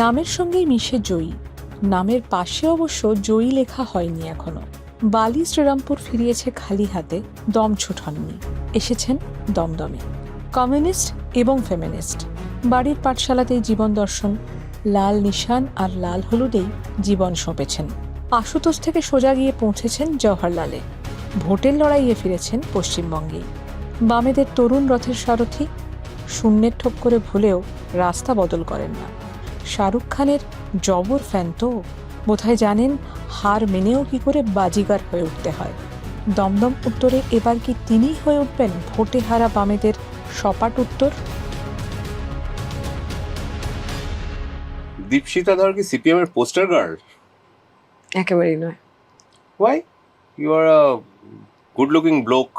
নামের সঙ্গেই মিশে জয়ী। নামের পাশে অবশ্য জয়ী লেখা হয়নি এখনো। বালি শ্রীরামপুর ফিরিয়েছে খালি হাতে, দম ছুটননি, এসেছেন দমদমে। কমিউনিস্ট এবং ফেমিনিস্ট, বাড়ির পাঠশালাতেই জীবন দর্শন, লাল নিশান আর লাল হলুদেই জীবন সঁপেছেন। আশুতোষ থেকে সোজা গিয়ে পৌঁছেছেন জওহরলালে। ভোটের লড়াইয়ে ফিরেছেন পশ্চিমবঙ্গেই। বামেদের তরুণ রথের সারথি, শূন্যের ঠোক করে ভুলেও রাস্তা বদল করেন না। শাহরুখ খানের জবর ফ্যান তো, বোধহয় জানেন হার মেনেও কি করে বাজিগার হয়ে উঠতে হয়। দমদম উত্তরে এবার কি তিনিই হয়ে উঠবেন ভোটে হারা বামেদের সপাট উত্তর? দীপশিতা ধর কি সিপিএম এর পোস্টার গার্ল? একেবারেই নয়। Why? You are a good looking bloke,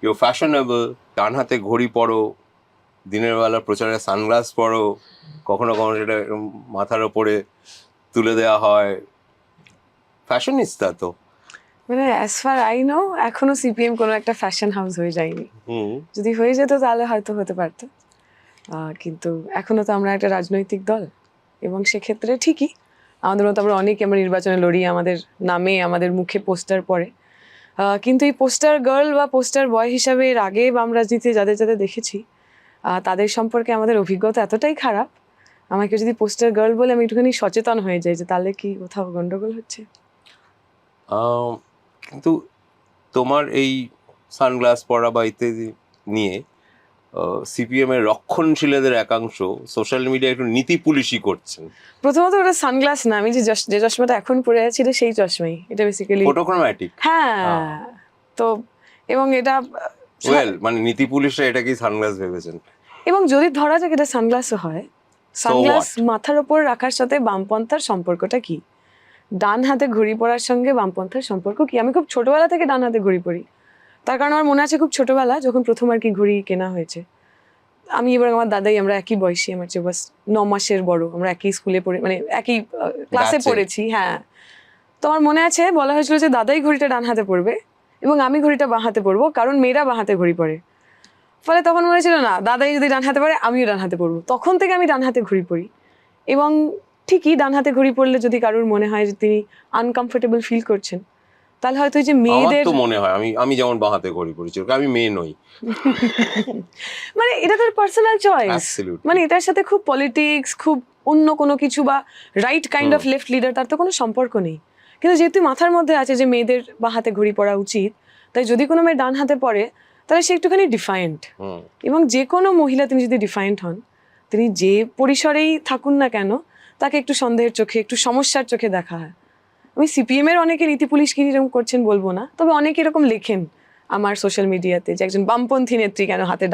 you're fashionable, ডান হাতে ঘড়ি পরো, দিনের বেলা প্রচারে সানগ্লাস পরো, কখনো কখনো সেটা এরকম মাথার ওপরে তুলে দেওয়া হয়। ফ্যাশনিস্তা তো। মানে অ্যাজ ফার আই নো এখনো সিপিএম কোনো একটা ফ্যাশন হাউস হয়ে যায়নি। যদি হয়ে যেত তাহলে হয়তো হতে পারতো, কিন্তু এখনো তো আমরা একটা রাজনৈতিক দল, এবং সেক্ষেত্রে ঠিকই আমাদের মতো আমরা অনেকে আমরা নির্বাচনে লড়ি, আমাদের নামে আমাদের মুখে পোস্টার পড়ে, কিন্তু এই পোস্টার গার্ল বা পোস্টার বয় হিসাবে এর আগে বাম রাজনীতিতে যাদের যাদের দেখেছি তাদের সম্পর্কে আমাদের অভিজ্ঞতা এতটাই খারাপ, আমাকে যদি পোস্টার গার্ল বলে আমি একটুখানি সচেতন হয়ে যাই যে তাহলে কি কোথাও গন্ডগোল হচ্ছে। কিন্তু তোমার এই সানগ্লাস পরা বা ইত্যাদি নিয়ে সিপিএম এর রক্ষণশীলদের একাংশ সোশ্যাল মিডিয়ায় একটু নীতি পুলিশি করছেন। প্রথমত ওটা সানগ্লাস না, আমি যে চশমাটা এখন পরে আছি এটা সেই চশমাই, এটা বেসিক্যালি ফটোক্রোম্যাটিক। হ্যাঁ, তো এবং এটা মানে নীতি পুলিশরা এটা কি সানগ্লাস ভেবেছেন? এবং যদি ধরা যাক এটা সানগ্লাসও হয়, সানগ্লাস মাথার উপর রাখার সাথে বামপন্থার সম্পর্কটা কি? ডান হাতে ঘড়ি পরার সঙ্গে বামপন্থার সম্পর্ক কি? আমি খুব ছোটবেলা থেকে ডান হাতে ঘড়ি পরি, তার কারণ আমার মনে আছে খুব ছোটবেলা যখন প্রথম আর কি ঘড়ি কেনা হয়েছে, আমি এবার আমার দাদাই, আমরা একই বয়সী, আমার চেয়ে বাস 9 মাসের বড়, আমরা একই স্কুলে পড়ে মানে একই ক্লাসে পড়েছি। হ্যাঁ, তো আমার মনে আছে বলা হয়েছিল যে দাদাই ঘড়িটা ডান হাতে পরবে এবং আমি ঘড়িটা বাঁ হাতে পরবো, কারণ মেয়েরা বাঁ হাতে ঘড়ি পরে। ফলে তখন মনে ছিল না, দাদাই যদি ডান হাতে পরে আমিও ডান হাতে পরবো। তখন থেকে আমি ডান হাতে ঘড়ি পরি, এবং ঠিকই ডান হাতে ঘড়ি পরলে যদি কারোর মনে হয় যে তিনি আনকমফোর্টেবল ফিল করছেন, তাহলে হয়তো যে মেয়েদের তো মনে হয় আমি যেমন বাঁ হাতে ঘড়ি পরেছি, আমি মেয়ে নই। মানে এটা তোর পার্সোনাল চয়েস, মানে এটার সাথে খুব পলিটিক্স, খুব অন্য কোনো কিছু বা right kind of left leader তার তো কোনো সম্পর্ক নেই। কিন্তু যেহেতু মাথার মধ্যে আছে যে মেয়েদের বাঁ হাতে ঘড়ি পরা উচিত, তাই যদি কোনো মেয়ে ডান হাতে পরে তাহলে সে একটুখানি ডিফাইন্ড। এবং যে কোনো মহিলা তিনি যদি ডিফাইন্ড হন, তিনি যে পরিসরেই থাকুন না কেন, তাকে একটু সন্দেহের চোখে, একটু সমস্যার চোখে দেখা হয়। আমি সিপিএম এর অনেকে নীতি পুলিশ কি এরকম করছেন বলবো না, তবে অনেকে এরকম লেখেন আমার সোশ্যাল মিডিয়াতে যে একজন বামপন্থী নেত্রী কেন হাতে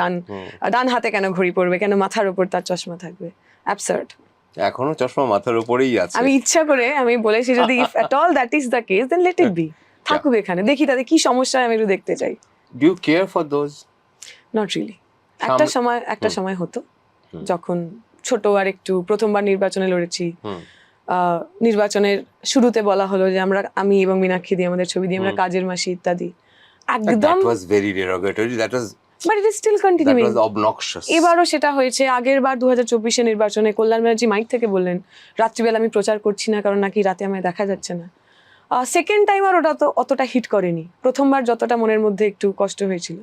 ডান হাতে কেন ঘড়ি পরবে, কেন মাথার উপর তার চশমা থাকবে। অ্যাবসার্ড। এখনো চশমা মাথার উপরেই আছে। আমি ইচ্ছা করে আমি বলেছি যদি if at all that is the case then let it be, থাকুক এখানে, দেখি তাদের কি সমস্যা আমি একটু দেখতে চাই। Do you care for those? Not really. একটা সময় হতো যখন ছোট আর একটু প্রথমবার নির্বাচনে লড়েছি, নির্বাচনের শুরুতে বলা হলো যে আমি এবং মীনাক্ষী দিয়ে আমাদের ছবি দিয়ে আমরা কাজের মাসি ইত্যাদি, একদম that was very derogatory, that was, but it is still continuing, that was obnoxious. এবারও সেটা হয়েছে। আগের বার 2024 নির্বাচনে কল্যাণ ব্যানার্জি মাইক থেকে বললেন রাত্রিবেলা আমি প্রচার করছি না, কারণ নাকি রাতে আমায় দেখা যাচ্ছে না। সেকেন্ড টাইম আর ওটা তো অতটা হিট করেনি, প্রথমবার যতটা মনের মধ্যে একটু কষ্ট হয়েছিল,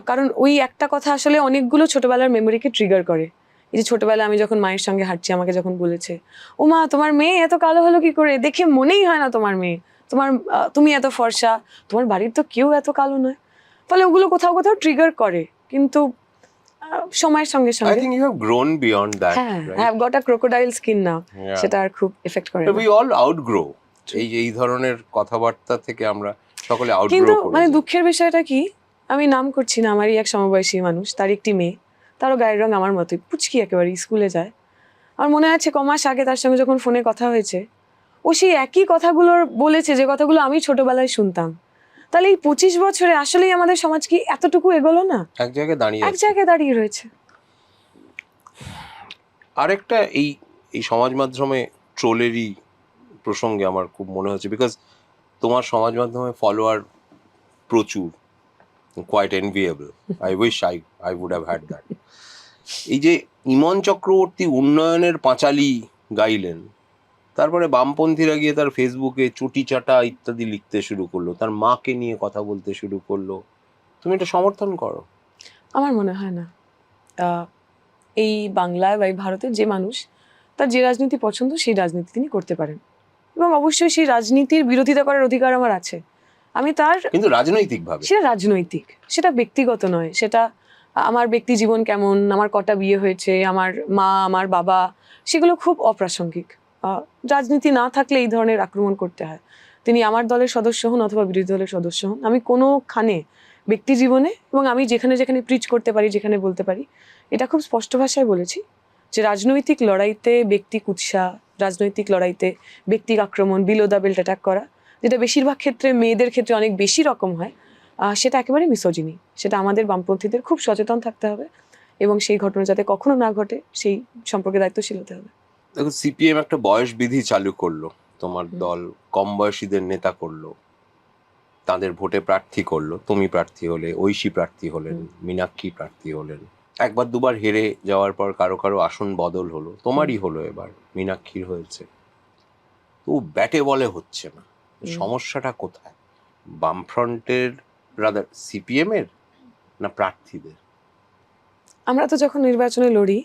কারণ ওই একটা কথা আসলে অনেকগুলো ছোটবেলার মেমোরিকে ট্রিগার করে। এই যে ছোটবেলায় আমি যখন মায়ের সঙ্গে হাঁটছি, আমাকে যখন বলেছে ও মা তোমার মেয়ে এত কালো হলো কি করে, দেখে মনেই হয় না তোমার মেয়ে, তুমি এত ফর্সা, তোমার বাড়ির তো কেউ এত কালো নয়। ফলে ওগুলো কোথাও কোথাও ট্রিগার করে, কিন্তু সময়ের সঙ্গে সঙ্গে I think you have grown beyond that. হ্যাঁ, right? I have got a crocodile skin now. Yeah. সেটা আর খুব এফেক্ট করে But না। we all outgrow এই ধরনের কথাবার্তা থেকে আমরা সকলে outgrow কিন্তু করি। মানে দুঃখের বিষয়টা কি, আমি নাম করছি না, আমারই এক সমবয়সী মানুষ, তার একটি মেয়ে, তারও গায়ের রং আমার মতোই, পুচকি একেবারে, স্কুলে যায়। আমার মনে আছে কমাস আগে তার সঙ্গে যখন ফোনে কথা হয়েছে, ও সেই একই কথাগুলো বলেছে যে কথাগুলো আমি ছোটবেলায় শুনতাম। তাহলে এই 25 বছরে আসলেই আমাদের সমাজ কি এতটুকু এগোলো না? এক জায়গায় দাঁড়িয়ে রয়েছে। আরেকটা এই সমাজ মাধ্যমে ট্রোলেরই প্রসঙ্গে আমার খুব মনে হচ্ছে, বিকজ তোমার সমাজ মাধ্যমে ফলোয়ার প্রচুর, quite enviable. I wish I would have had that. এই যে ইমন চক্রবর্তী উন্নয়নের পাঁচালী গাইলেন, তারপরে বামপন্থীরা গিয়ে তার ফেসবুকে চুটি চাটা ইত্যাদি লিখতে শুরু করলো, তার মাকে নিয়ে কথা বলতে শুরু করলো, তুমি এটা সমর্থন করো? আমার মনে হয় না। আহ, এই বাংলায় বা এই ভারতের যে মানুষ তার যে রাজনীতি পছন্দ সেই রাজনীতি তিনি করতে পারেন, এবং অবশ্যই সেই রাজনীতির বিরোধিতা করার অধিকার আমার আছে। আমি তার, কিন্তু রাজনৈতিক ভাবে সেটা রাজনৈতিক, সেটা ব্যক্তিগত নয়। সেটা আমার ব্যক্তি জীবন কেমন, আমার কটা বিয়ে হয়েছে, আমার মা, আমার বাবা, সেগুলো খুব অপ্রাসঙ্গিক। রাজনীতি না থাকলে এই ধরনের আক্রমণ করতে হয়। তিনি আমার দলের সদস্য হন অথবা বিরোধী দলের সদস্য হন, আমি কোনোখানে ব্যক্তি জীবনে এবং আমি যেখানে যেখানে প্রিচ করতে পারি, যেখানে বলতে পারি, এটা খুব স্পষ্ট ভাষায় বলেছি যে রাজনৈতিক লড়াইতে ব্যক্তি কুৎসা, রাজনৈতিক লড়াইতে ব্যক্তিক আক্রমণ, বিলো দ্য বেল্ট অ্যাটাক করা, যেটা বেশিরভাগ ক্ষেত্রে মেয়েদের ক্ষেত্রে অনেক বেশি রকম হয়, সেটা একেবারে মিসোজিনি। সেটা আমাদের বামপন্থীদের খুব সচেতন থাকতে হবে এবং সেই ঘটনা যাতে কখনো না ঘটে সেই সম্পর্কে দায়িত্বশীল হতে হবে। দেখো, সিপিএম একটা বয়স বিধি চালু করলো, তোমার দল কম বয়সীদের নেতা করলো, তাদের ভোটে প্রার্থী করলো, তুমি প্রার্থী হলে, ঐশী প্রার্থী হলেন, মীনাক্ষী প্রার্থী হলেন। একবার দুবার হেরে যাওয়ার পর কারো কারো আসন বদল হলো, তোমারই হলো, এবার মীনাক্ষীর হয়েছে। তো ব্যাটে বলে হচ্ছে না, সমস্যাটা কোথায়? বামফ্রন্টের, রাদার সিপিএম এর, না প্রার্থীদের? আমরা তো যখন নির্বাচনে লড়ি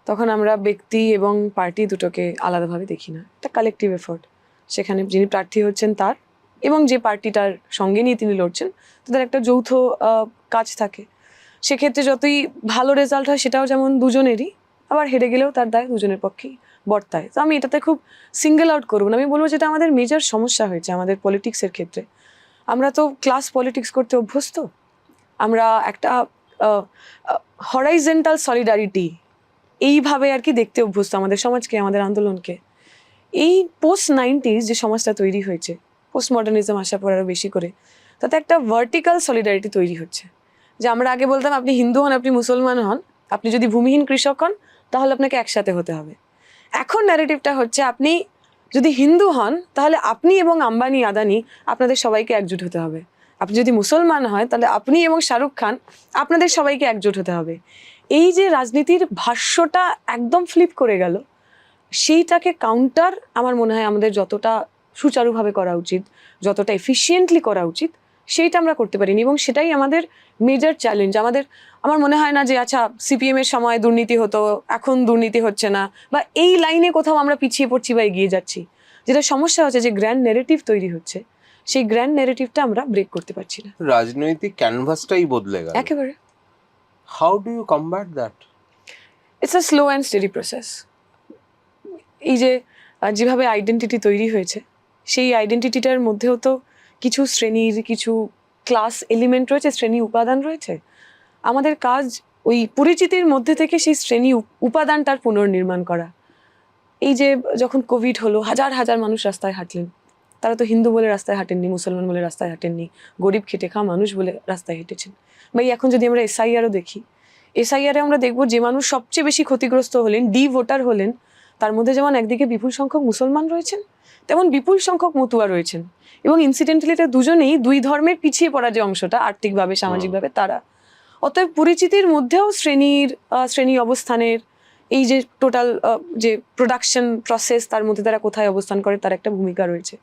তখন আমরা ব্যক্তি এবং পার্টি দুটোকে আলাদাভাবে দেখি না, একটা কালেকটিভ এফোর্ট। সেখানে যিনি প্রার্থী হচ্ছেন তার এবং যে পার্টিটার সঙ্গে নিয়ে তিনি লড়ছেন তাদের একটা যৌথ কাজ থাকে। সেক্ষেত্রে যতই ভালো রেজাল্ট হয় সেটাও যেমন দুজনেরই, আবার হেরে গেলেও তার দায় দুজনের পক্ষেই বর্তায়। তো আমি এটাতে খুব সিঙ্গেল আউট করবো না। আমি বলবো যেটা আমাদের মেজর সমস্যা হয়েছে আমাদের পলিটিক্সের ক্ষেত্রে। আমরা তো ক্লাস পলিটিক্স করতে অভ্যস্ত, আমরা একটা হরাইজেন্টাল সলিডারিটি এইভাবে আর কি দেখতে অভ্যস্ত আমাদের সমাজকে, আমাদের আন্দোলনকে। এই পোস্ট 90s যে সমাজটা তৈরি হয়েছে, পোস্ট মডার্নিজম আসার পর আরো বেশি করে, তাতে একটা ভার্টিক্যাল সলিডারিটি তৈরি হচ্ছে। যে আমরা আগে বলতাম আপনি হিন্দু হন, আপনি মুসলমান হন, আপনি যদি ভূমিহীন কৃষক হন তাহলে আপনাকে একসাথে হতে হবে। এখন ন্যারেটিভটা হচ্ছে আপনি যদি হিন্দু হন তাহলে আপনি এবং আম্বানি আদানি আপনাদের সবাইকে একজোট হতে হবে। আপনি যদি মুসলমান হয় তাহলে আপনি এবং শাহরুখ খান আপনাদের সবাইকে একজোট হতে হবে। এই যে রাজনীতির ভাষ্যটা একদম ফ্লিপ করে গেল, সেইটাকে কাউন্টার আমার মনে হয় আমাদের যতটা সুচারুভাবে করা উচিত, যতটা এফিশিয়েন্টলি করা উচিত, সেইটা আমরা করতে পারিনি এবং সেটাই আমাদের মেজর চ্যালেঞ্জ। আমার মনে হয় না যে আচ্ছা সিপিএম এর সময় দুর্নীতি হতো এখন দুর্নীতি হচ্ছে না, বা এই লাইনে কোথাও আমরা পিছিয়ে পড়ছি বা এগিয়ে যাচ্ছি। যেটা সমস্যা হচ্ছে যে গ্র্যান্ড নেরেটিভ তৈরি হচ্ছে, সেই গ্র্যান্ড নেরেটিভটা আমরা ব্রেক করতে পারছি না। রাজনৈতিক ক্যানভাসটাই বদলে গেল। একেবারে। How do you combat that? It's a slow and steady process. এই যে যেভাবে আইডেন্টিটি তৈরি হয়েছে, সেই আইডেন্টিটিটার মধ্যেও তো কিছু শ্রেণীর, কিছু ক্লাস এলিমেন্ট রয়েছে, শ্রেণী উপাদান রয়েছে। আমাদের কাজ ওই পরিচিতির মধ্যে থেকে সেই শ্রেণী উপাদানটার পুনর্নির্মাণ করা। এই যে যখন কোভিড হলো, হাজার হাজার মানুষ রাস্তায় হাঁটলেন, তারা তো হিন্দু বলে রাস্তায় হাঁটেননি, মুসলমান বলে রাস্তায় হাঁটেননি, গরিব খেটে খাওয়া মানুষ বলে রাস্তায় হেঁটেছেন। বা এখন যদি আমরা এসআইআরও দেখি, এসআইআরে আমরা দেখবো যে মানুষ সবচেয়ে বেশি ক্ষতিগ্রস্ত হলেন, ডি ভোটার হলেন, তার মধ্যে যেমন একদিকে বিপুল সংখ্যক মুসলমান রয়েছেন তেমন বিপুল সংখ্যক মতুয়া রয়েছেন, এবং ইনসিডেন্টালি এটা দুজনেই দুই ধর্মের পিছিয়ে পড়া যে অংশটা আর্থিকভাবে সামাজিকভাবে তারা। অতএব পরিচিতির মধ্যেও শ্রেণী অবস্থানের এই যে টোটাল যে প্রোডাকশন প্রসেস তার মধ্যে তারা কোথায় অবস্থান করে তার একটা ভূমিকা রয়েছে।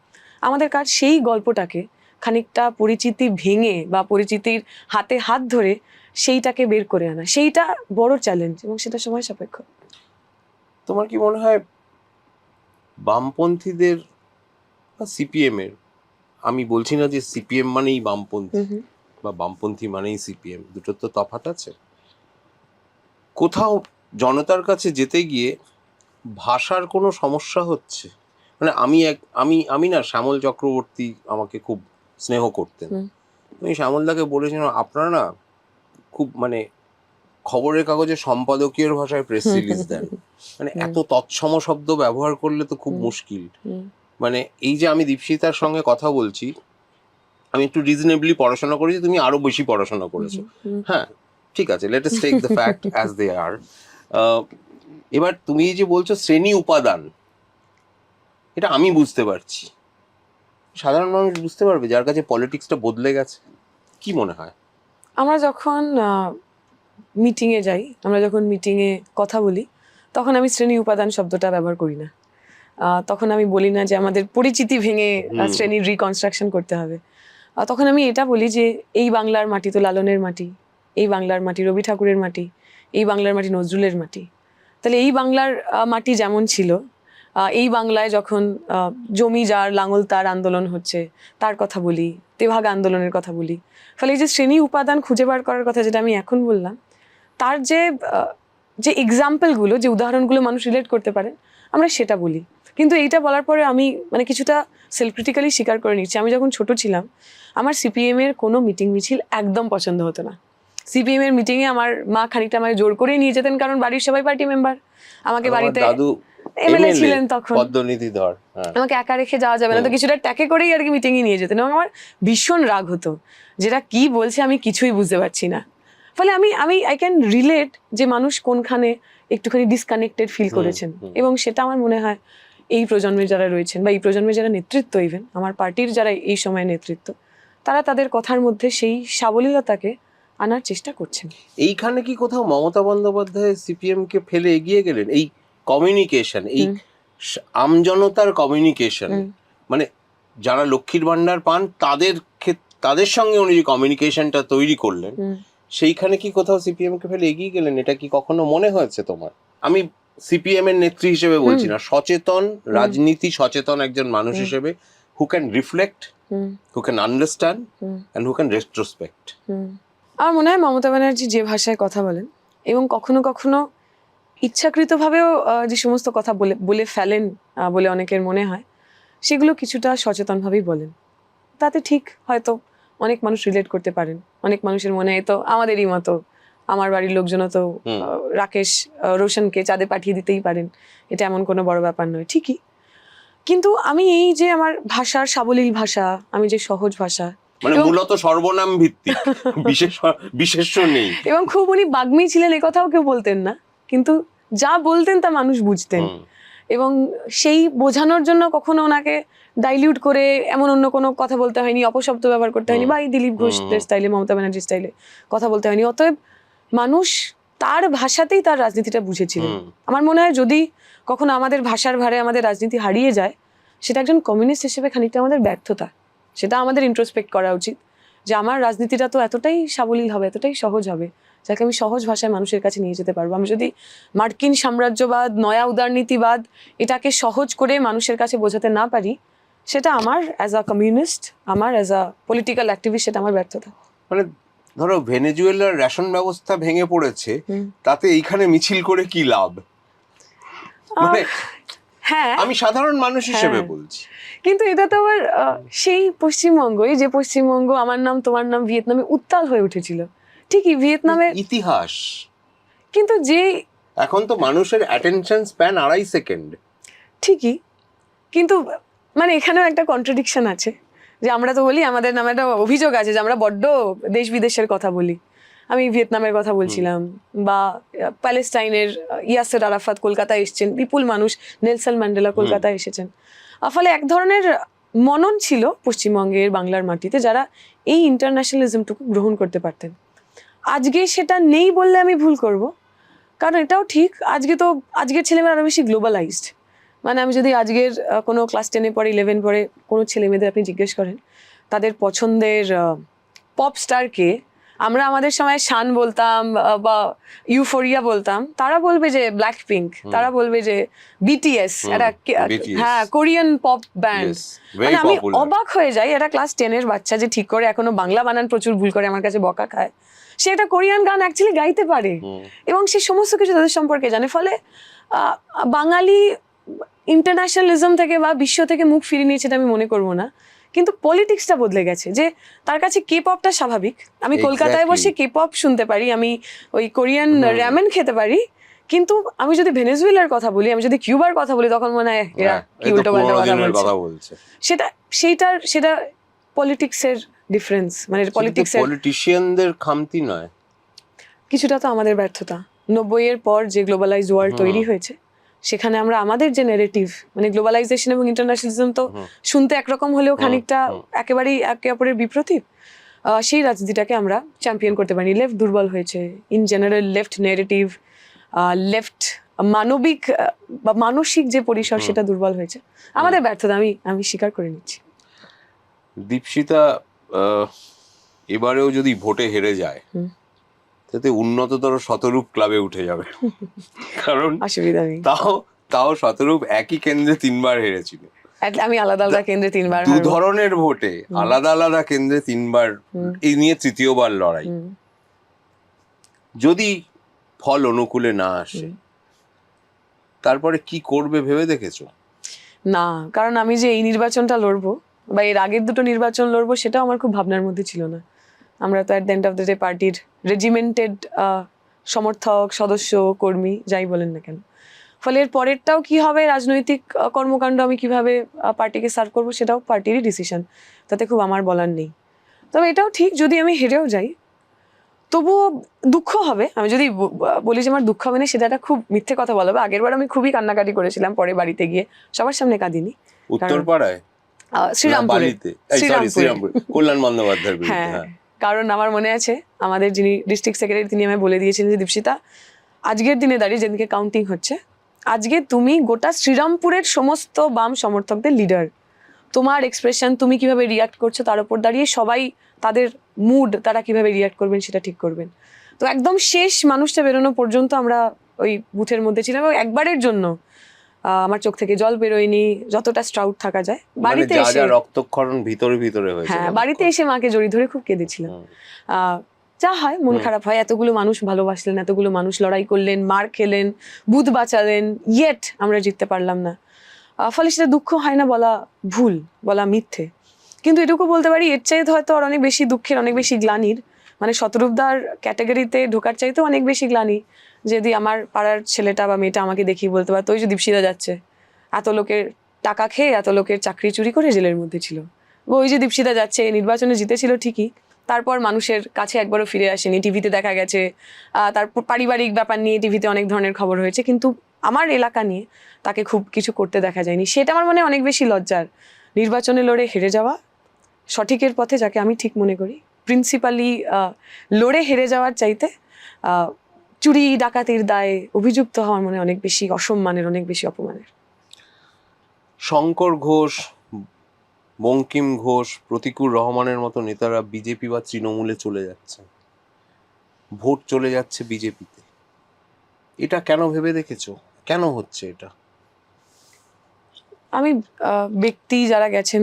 আমাদের কাজ সেই গল্পটাকে খানিকটা পরিচিতি ভেঙে বা পরিচিতির হাতে হাত ধরে সেইটাকে বের করে আনা, সেইটা বড় চ্যালেঞ্জ এবং সেটা সময় সাপেক্ষ। তোমার কি মনে হয় বামপন্থীদের বা সিপিএম এর, আমি বলছি না যে সিপিএম মানেই বামপন্থী বা বামপন্থী মানেই সিপিএম, দুটোর তো তফাৎ আছে, কোথাও জনতার কাছে যেতে গিয়ে ভাষার কোনো সমস্যা হচ্ছে? মানে আমি না, শ্যামল চক্রবর্তী আমাকে খুব স্নেহ করতেন। আমি শ্যামলদাকে বলেছিলাম আপনারা না খুব মানে খবরের কাগজে সম্পাদকীয় ভাষায় প্রেস রিলিজ দেন, মানে এত তৎসম শব্দ ব্যবহার করলে তো খুব মুশকিল। মানে এই যে আমি দীপশিতার সঙ্গে কথা বলছি, আমি একটু রিজনেবলি পড়াশোনা করেছি, তুমি আরো বেশি পড়াশোনা করেছো, হ্যাঁ ঠিক আছে, let us take the fact as they are. এবার তুমি যে বলছো শ্রেণী উপাদান, এটা আমি বুঝতে পারছি, সাধারণ মানুষ বুঝতে পারবে যার কাছে পলিটিক্সটা বদলে গেছে? কি মনে হয়? আমরা যখন মিটিংয়ে যাই, আমরা যখন মিটিংয়ে কথা বলি, তখন আমি শ্রেণী উপাদান শব্দটা ব্যবহার করি না। তখন আমি বলি না যে আমাদের পরিচিতি ভেঙে শ্রেণীর রিকনস্ট্রাকশন করতে হবে। তখন আমি এটা বলি যে এই বাংলার মাটি তো লালনের মাটি, এই বাংলার মাটি রবি ঠাকুরের মাটি, এই বাংলার মাটি নজরুলের মাটি। তাহলে এই বাংলার মাটি যেমন ছিল, এই বাংলায় যখন জমি যার লাঙল তার আন্দোলন হচ্ছে তার কথা বলি, তেভাগ আন্দোলনের কথা বলি। ফলে এই যে শ্রেণী উপাদান খুঁজে বার করার কথা যেটা আমি এখন বললাম, তার যে এক্সাম্পলগুলো, যে উদাহরণগুলো মানুষ রিলেট করতে পারে, আমরা সেটা বলি। কিন্তু এইটা বলার পরে আমি মানে কিছুটা সেলফ ক্রিটিক্যালি স্বীকার করে নিচ্ছি, আমি যখন ছোট ছিলাম আমার সিপিএম এর কোনো মিটিং মিছিল একদম পছন্দ হতো না। সিপিএম এর মিটিংয়ে আমার মা খানিকটা আমায় জোর করেই নিয়ে যেতেন, কারণ বাড়ির সবাই পার্টি মেম্বার। আমাকে বাড়িতে দাদু এমএলএ ছিলেন তখন, পদ্মনীতি ধর, আমাকে একা রেখে যাওয়া যাবে না, তো কিছুটা ট্যাকে করেই আর কি মিটিংয়ে নিয়ে যেতেন। এবং আমার ভীষণ রাগ হতো, যেটা কি বলছে আমি কিছুই বুঝতে পারছি না। ফলে আমি আই ক্যান রিলেট যে মানুষ কোনখানে একটুখানি ডিসকানেক্টেড ফিল করেছেন। এবং সেটা আমার মনে হয় এই প্রজন্মের যারা রয়েছেন বা এই প্রজন্মের যারা নেতৃত্ব, ইভেন আমার পার্টির যারা এই সময় নেতৃত্ব, তারা তাদের কথার মধ্যে সেই সাবলীলতাকে আনার চেষ্টা করছেন। এইখানে কি কোথাও মমতা বন্দ্যোপাধ্যায় সিপিএম কে ফেলে এগিয়ে গেলেন? এই কমিউনিকেশন, এই আমজনতার কমিউনিকেশন, মানে যারা লক্ষ্মীর ভান্ডার পান তাদের সঙ্গে উনি যে কমিউনিকেশনটা তৈরি করলেন, সেইখানে কি কোথাও সিপিএম কে ফেলে এগিয়ে গেলেন? এটা কি কখনো মনে হয়েছে তোমার? আমি সিপিএম এর নেত্রী হিসেবে বলছি না, সচেতন রাজনীতি সচেতন একজন মানুষ হিসেবে, who can reflect, who can understand and who can retrospect. আমার মনে হয় মমতা ব্যানার্জি যে ভাষায় কথা বলেন এবং কখনো কখনো ইচ্ছাকৃতভাবেও যে সমস্ত কথা বলে ফেলেন বলে অনেকের মনে হয়, সেগুলো কিছুটা সচেতনভাবেই বলেন। তাতে ঠিক হয়তো অনেক মানুষ রিলেট করতে পারেন। অনেক মানুষের মনে হয় তো আমাদেরই মতো, আমার বাড়ির লোকজনও তো রাকেশ রোশনকে চাঁদে পাঠিয়ে দিতেই পারেন, এটা এমন কোনো বড় ব্যাপার নয়। ঠিকই, কিন্তু আমি এই যে আমার ভাষার সাবলীল ভাষা, আমি যে সহজ ভাষা, মানে মূলত সর্বনাম ভিত্তিক, বিশেষ্য নেই। এবং খুব উনি বাগ্মী ছিলেন এ কথাও কেউ বলতেন না, কিন্তু যা বলতেন তা মানুষ বুঝতেন। এবং সেই বোঝানোর জন্য কখনো ওনাকে ডাইলিউট করে এমন অন্য কোনো কথা বলতে হয়নি, অপশব্দ ব্যবহার করতে হয়নি, বা এই দিলীপ ঘোষের স্টাইলে, মমতা ব্যানার্জির স্টাইলে কথা বলতে হয়নি। অতএব মানুষ তার ভাষাতেই তার রাজনীতিটা বুঝেছিলেন। আমার মনে হয় যদি কখনো আমাদের ভাষার ভারে আমাদের রাজনীতি হারিয়ে যায়, সেটা একজন কমিউনিস্ট হিসেবে খানিকটা আমাদের ব্যর্থতা। সেটা আমাদের ইন্ট্রোস্পেক্ট করা উচিত যে আমার রাজনীতিটা তো এতটাই সাবলীল হবে, এতটাই সহজ হবে, যাকে আমি সহজ ভাষায় মানুষের কাছে নিয়ে যেতে পারবো। আমি যদি মার্কিন সাম্রাজ্যবাদ, নয়া উদারনীতিবাদ, এটাকে সহজ করে মানুষের কাছে বোঝাতে না পারি, সেটা আমার অ্যাজ আ কমিউনিস্ট, আমার অ্যাজ আ পলিটিক্যাল অ্যাক্টিভিস্ট, সেটা আমার ব্যর্থতা। মানে ধরো ভেনেজুয়েলার রেশন ব্যবস্থা ভেঙে পড়েছে, তাতে এইখানে মিছিল করে কি লাভ? মানে হ্যাঁ, আমি সাধারণ মানুষ হিসেবে বলছি। কিন্তু এটা তো আবার সেই পশ্চিমবঙ্গই, যে পশ্চিমবঙ্গ আমার নাম তোমার নাম ভিয়েতনামে উত্তাল হয়ে উঠেছিল। ঠিকই, ভিয়েতনামের ইতিহাস, কিন্তু যে এখন তো মানুষের অ্যাটেনশন স্প্যান 2.5 সেকেন্ড। ঠিকই, কিন্তু মানে এখানেও একটা কন্ট্রাডিকশন আছে, যে আমরা তো বলি, আমাদের নামে একটা অভিযোগ আছে যে আমরা বড্ড দেশ বিদেশের কথা বলি। আমি ভিয়েতনামের কথা বলছিলাম, বা প্যালেস্টাইনের ইয়াসের আরাফাত কলকাতায় এসেছেন, বিপুল মানুষ, নেলসন ম্যান্ডেলা কলকাতায় এসেছেন। ফলে এক ধরনের মনন ছিল পশ্চিমবঙ্গের বাংলার মাটিতে, যারা এই ইন্টারন্যাশনালিজমটুকু গ্রহণ করতে পারতেন। আজকে সেটা নেই বললে আমি ভুল করব, কারণ এটাও ঠিক, আজকের ছেলেমেয়েরা আরো বেশি গ্লোবালাইজড। মানে আমি যদি আজকের কোনো ক্লাস 10-এ পড়ে, 11 পড়ে কোনো ছেলে মেয়েদের আপনি জিজ্ঞেস করেন তাদের পছন্দের পপ স্টারকে, আমরা আমাদের সময় শান বলতাম বা ইউফোরিয়া বলতাম, তারা বলবে যে ব্ল্যাক পিঙ্ক, তারা বলবে যে বিটিএস, একটা হ্যাঁ কোরিয়ান পপ ব্যান্ড। মানে আমি অবাক হয়ে যাই, একটা ক্লাস 10-এর বাচ্চা যে ঠিক করে এখনো বাংলা বানান প্রচুর ভুল করে, আমার কাছে বকা খায়, সে একটা কোরিয়ান গান অ্যাকচুয়ালি গাইতে পারে এবং সে সমস্ত কিছু তাদের সম্পর্কে জানে। ফলে বাঙালি ইন্টারন্যাশনালিজম থেকে বা বিশ্ব থেকে মুখ ফিরিয়ে নিয়েছে, আমি মনে করবো না। কিন্তু পলিটিক্সটা বদলে গেছে, যে তার কাছে কে পপটা স্বাভাবিক। আমি কলকাতায় বসে কে পপ শুনতে পারি, আমি ওই কোরিয়ান র্যামেন খেতে পারি, কিন্তু আমি যদি ভেনেজুয়েলার কথা বলি, আমি যদি কিউবার কথা বলি, তখন মনে হয় এরা কি উল্টো পাল্টা কথা বলছে। সেটা পলিটিক্সের ডিফারেন্স, মানে পলিটিক্সের পলিটিশিয়ানদের খামতি নয়, কিছুটা তো আমাদের ব্যর্থতা। 90-এর পর যে গ্লোবালাইজড ওয়ার্ল্ড তৈরি হয়েছে, সেখানে আমরা আমাদের যে নেগেটিভ, মানে গ্লোবালাইজেশন এবং ইন্টারন্যাশনালিজম তো শুনতে একরকম হলেও খানিকটা একেবারেই একে অপরের বিপরীত, সেই রাজনীতিটাকে আমরা চ্যাম্পিয়ন করতে পারি। লেফট দুর্বল হয়েছে in general, left negative, left মানবিক বা মানসিক যে পরিসর সেটা দুর্বল হয়েছে। আমাদের ব্যর্থতা, আমি স্বীকার করে নিচ্ছি। দীপশিতা এবারেও যদি ভোটে হেরে যায় তাতে উন্নততর শতরূপ ক্লাবে উঠে যাবে, কারণ অসুবিধা নেই, তাও শতরূপ একই কেন্দ্রে 3বার হেরেছিল। আমি আলাদা আলাদা কেন্দ্রে 3বার দু ধরনের ভোটে আলাদা আলাদা কেন্দ্রে 3বার, এই নিয়ে 3য় লড়াই। যদি ফল অনুকূলে না আসে তারপরে কি করবে ভেবে দেখেছো? না, কারণ আমি যে এই নির্বাচনটা লড়বো বা এর আগের দুটো নির্বাচন লড়বো সেটাও আমার খুব ভাবনার মধ্যে ছিল না। আমরা তো at the end of the day পার্টির রেজিমেন্টেড সমর্থক, সদস্য, কর্মী, যাই বলেন না কেন। ফলে এর পরেরটাও কি হবে, রাজনৈতিক কর্মকাণ্ড আমি কিভাবে পার্টিকে সার্ভ করবো সেটাও পার্টিরই ডিসিশন, তাতে খুব আমার বলার নেই। তবে এটাও ঠিক, যদি আমি হেরেও যাই তবুও দুঃখ হবে। আমি যদি বলি যে আমার দুঃখ হবে না, সেটা একটা খুব মিথ্যে কথা বলা হবে। আগেরবার আমি খুবই কান্নাকাটি করেছিলাম, পরে বাড়িতে গিয়ে সবার সামনে কাঁদিনি। উত্তরপাড়ায়, শ্রীরামপুরে, কল্যাণ বন্দ্যোপাধ্যায়ের বিরুদ্ধে। হ্যাঁ, কারণ আমার মনে আছে আমাদের যিনি ডিস্ট্রিক্ট সেক্রেটারি তিনি আমায় বলে দিয়েছিলেন যে দীপশিতা, আজকের দিনে দাঁড়িয়ে যেদিকে কাউন্টিং হচ্ছে, আজকে তুমি গোটা শ্রীরামপুরের সমস্ত বাম সমর্থকদের লিডার। তোমার এক্সপ্রেশন, তুমি কিভাবে রিয়াক্ট করছো তার উপর দাঁড়িয়ে সবাই তাদের মুড, তারা কিভাবে রিয়াক্ট করবেন সেটা ঠিক করবেন। তো একদম শেষ মানুষটা বেরোনো পর্যন্ত আমরা ওই বুথের মধ্যে ছিলাম, এবং একবারের জন্য আমার চোখ থেকে জল বেরোয়নি, যতটা স্ট্রাউট থাকা যায়। বাড়িতে এসে রক্তক্ষরণ ভিতরে হয়েছে। হ্যাঁ, বাড়িতে এসে মাকে জড়িয়ে ধরে খুব কেঁদেছিলাম। যা হয়, মন খারাপ হয়, এতগুলো মানুষ ভালোবাসলেন, এতগুলো মানুষ লড়াই করলেন, মার খেলেন, বুথ বাঁচালেন, ইয়েট আমরা জিততে পারলাম না। ফলে সেটা দুঃখ হয় না বলা ভুল, বলা মিথ্যে। কিন্তু এটুকু বলতে পারি, এর চাইতে হয়তো আর অনেক বেশি দুঃখের, অনেক বেশি গ্লানির, মানে শতরূপদার ক্যাটাগরিতে ঢোকার চাইতেও অনেক বেশি গ্লানি, যদি আমার পাড়ার ছেলেটা বা মেয়েটা আমাকে দেখিয়ে বলতে পারতো ওই যে দীপশিতা যাচ্ছে, এত লোকের টাকা খেয়ে, এত লোকের চাকরি চুরি করে জেলের মধ্যে ছিল, ওই যে দীপশিতা যাচ্ছে, নির্বাচনে জিতেছিল ঠিকই, তারপর মানুষের কাছে একবারও ফিরে আসেনি। টিভিতে দেখা গেছে, তারপর পারিবারিক ব্যাপার নিয়ে টিভিতে অনেক ধরনের খবর হয়েছে, কিন্তু আমার এলাকা নিয়ে তাকে খুব কিছু করতে দেখা যায়নি। সেটা আমার মনে অনেক বেশি লজ্জার। নির্বাচনে লড়ে হেরে যাওয়া সঠিকের পথে, যাকে আমি ঠিক মনে করি, প্রিন্সিপালি লড়ে হেরে যাওয়ার চাইতে চুরি ডাকাতির দায়ে অভিযুক্ত হওয়ার মনে অনেক বেশি অসম্মানের, অনেক বেশি অপমানের। শঙ্কর ঘোষ, বঙ্কিম ঘোষ, প্রতিকুর রহমানের মতো নেতারা বিজেপি বা তৃণমূলে চলে যাচ্ছে, ভোট চলে যাচ্ছে বিজেপিতে। এটা কেন ভেবে দেখেছো? কেন হচ্ছে এটা? আমি ব্যক্তি যারা গেছেন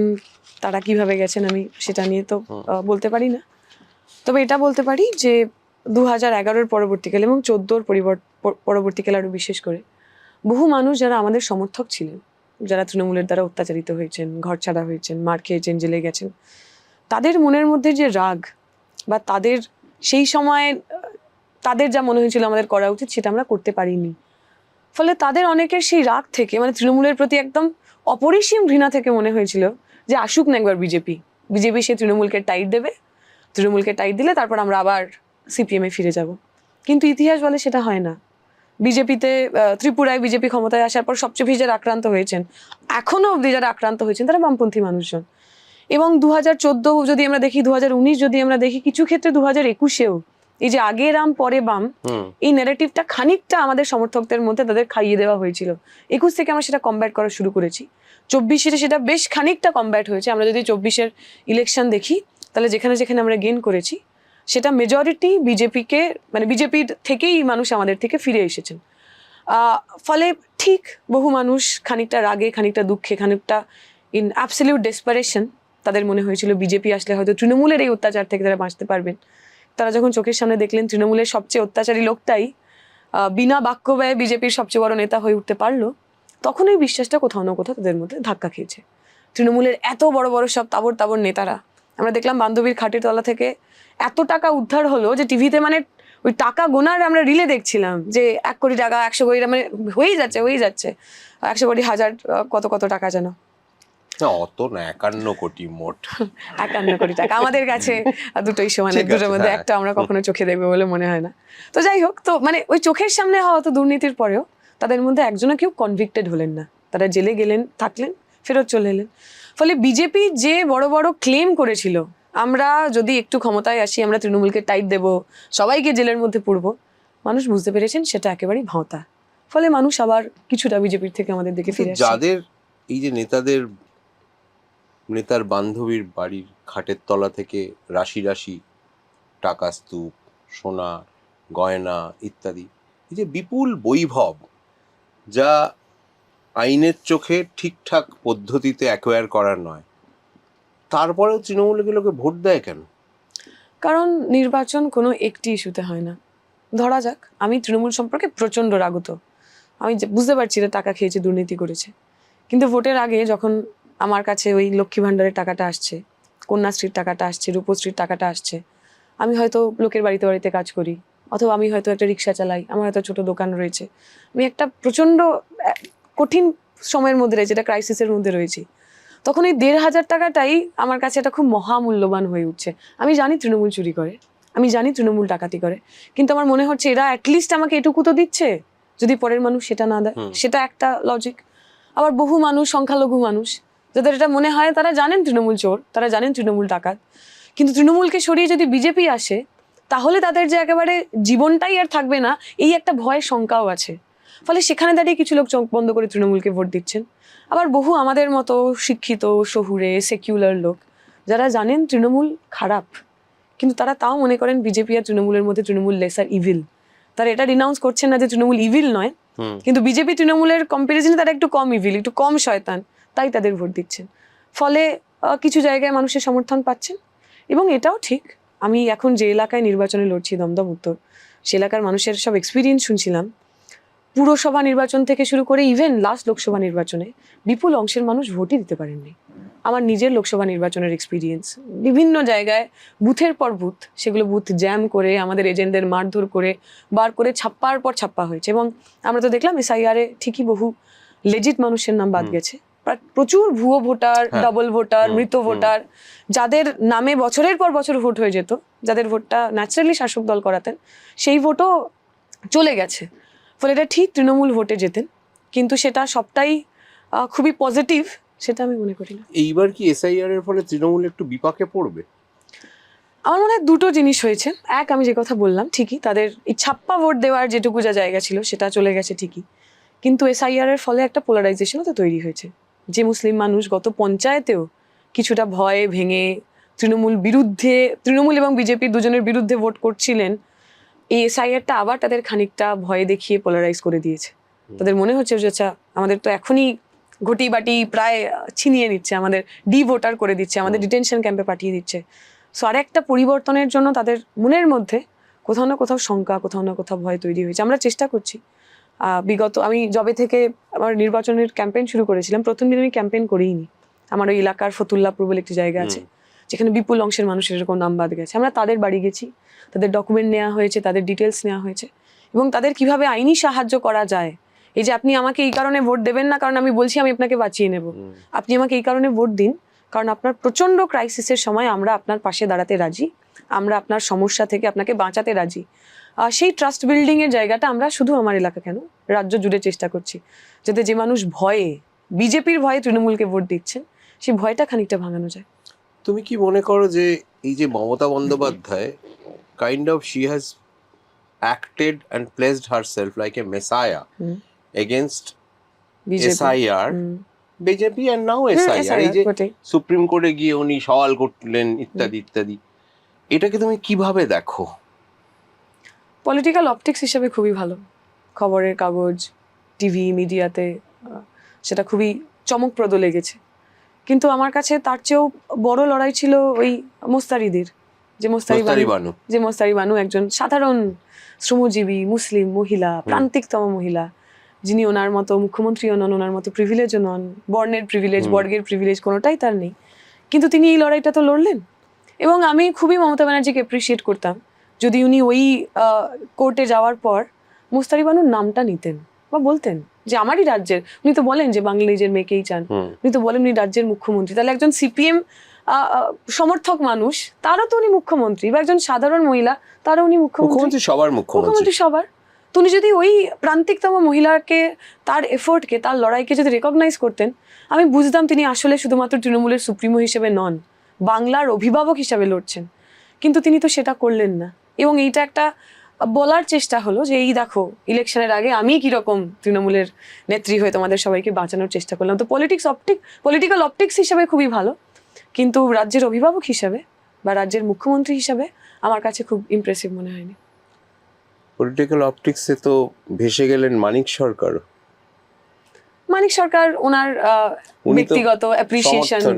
তারা কিভাবে গেছেন আমি সেটা নিয়ে তো বলতে পারি না। তবে এটা বলতে পারি যে 2011-র পরবর্তীকালে এবং 14-র পরবর্তীকালে আরো বিশেষ করে বহু মানুষ যারা আমাদের সমর্থক ছিলেন, যারা তৃণমূলের দ্বারা অত্যাচারিত হয়েছেন, ঘর ছাড়া হয়েছেন, মার খেয়েছেন, জেলে গেছেন, তাদের মনের মধ্যে যে রাগ বা তাদের সেই সময় তাদের যা মনে হয়েছিল আমাদের করা উচিত সেটা আমরা করতে পারিনি, ফলে তাদের অনেকের সেই রাগ থেকে, মানে তৃণমূলের প্রতি একদম অপরিসীম ঘৃণা থেকে মনে হয়েছিল যে আসুক না একবার বিজেপি সে তৃণমূলকে টাইট দেবে, তৃণমূলকে টাইট দিলে তারপর আমরা আবার সিপিএমে ফিরে যাব। কিন্তু ইতিহাস বলে সেটা হয় না। বিজেপিতে ত্রিপুরায় বিজেপি ক্ষমতায় আসার পর সবচেয়ে বেশি যারা আক্রান্ত হয়েছেন, এখনো অবধি যারা আক্রান্ত হয়েছেন, তারা বামপন্থী মানুষজন। এবং 2014 যদি আমরা দেখি, 2019 যদি আমরা দেখি, কিছু ক্ষেত্রে 2021-এও এই যে আগে রাম পরে বাম, এই ন্যারেটিভটা খানিকটা আমাদের সমর্থকদের মধ্যে তাদের খাইয়ে দেওয়া হয়েছিল। 21 থেকে আমরা সেটা কমব্যাট করা শুরু করেছি। 24-এ সেটা বেশ খানিকটা কমব্যাট হয়েছে। আমরা যদি 24-এর ইলেকশন দেখি, তাহলে যেখানে যেখানে আমরা গেইন করেছি সেটা মেজরিটি বিজেপিকে, মানে বিজেপির থেকেই মানুষ আমাদের থেকে ফিরে এসেছেন। ফলে ঠিক বহু মানুষ খানিকটা রাগে, খানিকটা দুঃখে, খানিকটা ইন অ্যাবসলিউট ডেসপারেশন, তাদের মনে হয়েছিল বিজেপি আসলে হয়তো তৃণমূলের এই অত্যাচার থেকে তারা বাঁচতে পারবেন। তারা যখন চোখের সামনে দেখলেন তৃণমূলের সবচেয়ে অত্যাচারী লোকটাই বিনা বাক্য ব্যয়ে বিজেপির সবচেয়ে বড় নেতা হয়ে উঠতে পারলো, তখন এই বিশ্বাসটা কোথাও না কোথাও তাদের মধ্যে ধাক্কা খেয়েছে। তৃণমূলের এত বড় বড় সব তাবর তাবর নেতারা, আমরা দেখলাম বান্ধবীর খাটের তলা থেকে এত টাকা উদ্ধার হলো যে টিভিতে, মানে ওই টাকা গোনার আমরা রিলে দেখছিলাম যে 1 কোটি টাকা, 100 কোটি টাকা, মানে হয়েই যাচ্ছে 100 কোটি, হাজার কত কত টাকা যেন, অত না, 51 কোটি মোট। 51 কোটি টাকা আমাদের কাছে দুটোই সমান, দুটোর মধ্যে একটা আমরা কখনো চোখে দেখবে বলে মনে হয় না। তো যাই হোক, তো মানে ওই চোখের সামনে হওয়া তো দুর্নীতির পরেও তাদের মধ্যে একজনও কেউ কনভিক্টেড হলেন না, তারা জেলে গেলেন, থাকলেন, ফেরত চলে এলেন। ফলে বিজেপি যে বড় বড় ক্লেম করেছিল, আমরা যদি একটু ক্ষমতায় আসি আমরা তৃণমূলকে টাইট দেব, সবাইকে জেলের মধ্যে পুরবো, মানুষ বুঝতে পেরেছেন সেটা একেবারেই ভাঁওতা। ফলে মানুষ আবার কিছুটা বিজেপির থেকে আমাদের দিকে ফিরে আসছে। যাদের এই যে নেতার বান্ধবীর বাড়ির খাটের তলা থেকে রাশি রাশি টাকা, স্তূপ, সোনা, গয়না ইত্যাদি, এই যে বিপুল বৈভব, যা আইনের চোখে ঠিকঠাক পদ্ধতিতে অ্যাকোয়ার করার নয়, তারপরেও তৃণমূলকে লোকে ভোট দেয় কেন? কারণ নির্বাচন কোনো একটি ইস্যুতে হয় না। ধরা যাক আমি তৃণমূল সম্পর্কে প্রচণ্ড রাগত, আমি বুঝতে পারছি এটা টাকা খেয়েছে, দুর্নীতি করেছে, কিন্তু ভোটের আগে যখন আমার কাছে ওই লক্ষ্মী ভাণ্ডারের টাকাটা আসছে, কন্যাশ্রীর টাকাটা আসছে, রূপশ্রীর টাকাটা আসছে, আমি হয়তো লোকের বাড়িতে বাড়িতে কাজ করি, অথবা আমি হয়তো একটা রিক্সা চালাই, আমার হয়তো ছোট দোকান রয়েছে, আমি একটা প্রচণ্ড কঠিন সময়ের মধ্যে রয়েছে, এটা ক্রাইসিসের মধ্যে রয়েছি, তখন এই 1,500 টাকাটাই আমার কাছে এটা খুব মহামূল্যবান হয়ে উঠছে। আমি জানি তৃণমূল চুরি করে, আমি জানি তৃণমূল ডাকাতি করে, কিন্তু আমার মনে হচ্ছে এরা অ্যাটলিস্ট আমাকে এটুকু তো দিচ্ছে, যদি পরের মানুষ সেটা না দেয়। সেটা একটা লজিক। আবার বহু মানুষ, সংখ্যালঘু মানুষ, যাদের এটা মনে হয়, তারা জানেন তৃণমূল চোর, তারা জানেন তৃণমূল ডাকাত, কিন্তু তৃণমূলকে সরিয়ে যদি বিজেপি আসে, তাহলে তাদের যে একেবারে জীবনটাই আর থাকবে না, এই একটা ভয়ের শঙ্কাও আছে। ফলে সেখানে দাঁড়িয়ে কিছু লোক চোখ বন্ধ করে তৃণমূলকে ভোট দিচ্ছেন। আবার বহু আমাদের মতো শিক্ষিত, শহুরে, সেকুলার লোক, যারা জানেন তৃণমূল খারাপ, কিন্তু তারা তাও মনে করেন বিজেপি আর তৃণমূলের মধ্যে তৃণমূল লেসার ইভিল। তারা এটা রিনাউন্স করছেন না যে তৃণমূল ইভিল নয়, কিন্তু বিজেপি তৃণমূলের কম্পারিজনে তারা একটু কম ইভিল, একটু কম শয়তান, তাই তাদের ভোট দিচ্ছেন। ফলে কিছু জায়গায় মানুষের সমর্থন পাচ্ছেন। এবং এটাও ঠিক, আমি এখন যে এলাকায় নির্বাচনে লড়ছি, দমদম উত্তর, সে এলাকার মানুষের সব এক্সপিরিয়েন্স শুনছিলাম। পুরসভা নির্বাচন থেকে শুরু করে ইভেন লাস্ট লোকসভা নির্বাচনে বিপুল অংশের মানুষ ভোটই দিতে পারেননি। আমার নিজের লোকসভা নির্বাচনের এক্সপিরিয়েন্স, বিভিন্ন জায়গায় বুথের পর বুথ, সেগুলো বুথ জ্যাম করে, আমাদের এজেন্টদের মারধর করে, বার করে ছাপ্পার পর ছাপ্পা হয়েছে। এবং আমরা তো দেখলাম SIR এ ঠিকই বহু লেজিট মানুষের নাম বাদ গেছে, প্রচুর ভুয়ো ভোটার, ডাবল ভোটার, মৃত ভোটার, যাদের নামে বছরের পর বছর ভোট হয়ে যেত, যাদের ভোটটা ন্যাচারালি শাসক দল করাতেন, সেই ভোটও চলে গেছে। ফলে এটা ঠিক তৃণমূল ভোটে যেতেন, কিন্তু সেটা সবটাই খুবই পজিটিভ সেটা আমি মনে করি না। এইবার কি SIR এর ফলে তৃণমূল একটু বিপাকে পড়বে? আমার মনে হয় দুটো জিনিস হয়েছে। এক, আমি যে কথা বললাম ঠিকই, তাদের এই ছাপ্পা ভোট দেওয়ার যেটুকু যা জায়গা ছিল সেটা চলে গেছে ঠিকই, কিন্তু SIR এর ফলে একটা পোলারাইজেশনও তো তৈরি হয়েছে। যে মুসলিম মানুষ গত পঞ্চায়েতেও কিছুটা ভয়ে ভেঙে তৃণমূল এবং বিজেপি দুজনের বিরুদ্ধে ভোট করছিলেন, এই SIRটা আবার তাদের খানিকটা ভয়ে দেখিয়ে পোলারাইজ করে দিয়েছে। তাদের মনে হচ্ছে যে আচ্ছা, আমাদের তো এখনই ঘটি বাটি প্রায় ছিনিয়ে নিচ্ছে, আমাদের ভোটার করে দিচ্ছে, আমাদের ডিটেনশন ক্যাম্পে পাঠিয়ে দিচ্ছে। সো আরেকটা পরিবর্তনের জন্য তাদের মনের মধ্যে কোথাও না কোথাও শঙ্কা, কোথাও না কোথাও ভয় তৈরি হয়েছে। আমরা চেষ্টা করছি আমি যবে থেকে আমার নির্বাচনের ক্যাম্পেইন শুরু করেছিলাম, প্রথম দিন আমি ক্যাম্পেইন করিনি। আমার ওই এলাকার ফতুল্লাপুর বলে একটি জায়গা আছে, যেখানে বিপুল অংশের মানুষের এরকম নাম বাদ গেছে। আমরা তাদের বাড়ি গেছি, তাদের ডকুমেন্ট নেওয়া হয়েছে, তাদের ডিটেলস নেওয়া হয়েছে, এবং তাদের কিভাবে আইনি সাহায্য করা যায়। এই যে আপনি আমাকে এই কারণে ভোট দেবেন না কারণ আমি বলছি আমি আপনাকে বাঁচিয়ে নেব, আপনি আমাকে এই কারণে ভোট দিন কারণ আপনার প্রচন্ড ক্রাইসিসের সময় আমরা আপনার পাশে দাঁড়াতে রাজি, আমরা আপনার সমস্যা থেকে আপনাকে বাঁচাতে রাজি। সেই ট্রাস্ট বিল্ডিং এর জায়গাটা আমরা শুধু আমার এলাকা কেন, রাজ্য জুড়ে চেষ্টা করছি, যাতে যে মানুষ ভয়ে, বিজেপির ভয়ে তৃণমূলকে ভোট দিচ্ছেন, সেই ভয়টা খানিকটা ভাঙানো যায়। তুমি কি মনে করো যে এই যে Mamata Bandyopadhyay kind of she has acted and placed herself like a messiah against SIR, BJP and now SIR, এই যে সুপ্রিম কোর্টে গিয়ে উনি সওয়াল করলেন ইত্যাদি ইত্যাদি, এটাকে তুমি কিভাবে দেখো? পলিটিক্যাল অপটিক্স হিসেবে খুবই ভালো, খবরের কাগজ, টিভি, মিডিয়াতে সেটা খুবই চমকপ্রদ লেগেছে। কিন্তু আমার কাছে তার চেয়েও বড় লড়াই ছিল ওই মোস্তারিদের, যে মোস্তারি বানু একজন সাধারণ শ্রমজীবী মুসলিম মহিলা, প্রান্তিকতম মহিলা, যিনি ওনার মতো মুখ্যমন্ত্রীও নন, ওনার মতো প্রিভিলেজও নন, বর্ণের প্রিভিলেজ, বর্গের প্রিভিলেজ কোনোটাই তার নেই, কিন্তু তিনি এই লড়াইটা তো লড়লেন। এবং আমি খুবই মমতা ব্যানার্জিকে অ্যাপ্রিসিয়েট করতাম যদি উনি ওই কোর্টে যাওয়ার পর মোস্তারি বানুর নামটা নিতেন বা বলতেন যে আমারই রাজ্যের, উনি তো বলেন যে বাংলাদেশের মেয়েকেই চান, উনি তো বলেন উনি রাজ্যের মুখ্যমন্ত্রী, তাহলে একজন CPM সমর্থক মানুষ তারও তো উনি মুখ্যমন্ত্রী, বা একজন সাধারণ মহিলা তারও উনি মুখ্যমন্ত্রী, সবার মুখ্যমন্ত্রী সবার। তুমি যদি ওই প্রান্তিকতম মহিলাকে, তার এফোর্টকে, তার লড়াইকে যদি রেকগনাইজ করতেন, আমি বুঝতাম তিনি আসলে শুধুমাত্র তৃণমূলের সুপ্রিমো হিসেবে নন, বাংলার অভিভাবক হিসাবে লড়ছেন। কিন্তু তিনি তো সেটা করলেন না, এবং এইটা একটা বলার চেষ্টা হলো যে এই দেখো ইলেকশনের আগে আমি কিরকম তৃণমূলের নেত্রী হয়ে তোমাদের সবাইকে বাঁচানোর চেষ্টা করলাম। তো পলিটিক্যাল অপটিক্স হিসাবে খুবই ভালো, কিন্তু রাজ্যের অভিভাবক হিসাবে বা রাজ্যের মুখ্যমন্ত্রী হিসাবে আমার কাছে খুব ইমপ্রেসিভ মনে হয়নি। পলিটিক্যাল অপটিক্সে তো ভেসে গেলেন মানিক সরকার। মানিক সরকার ওনার উনি তো ব্যক্তিগত অ্যাপ্রিসিয়েশন, সমর্থন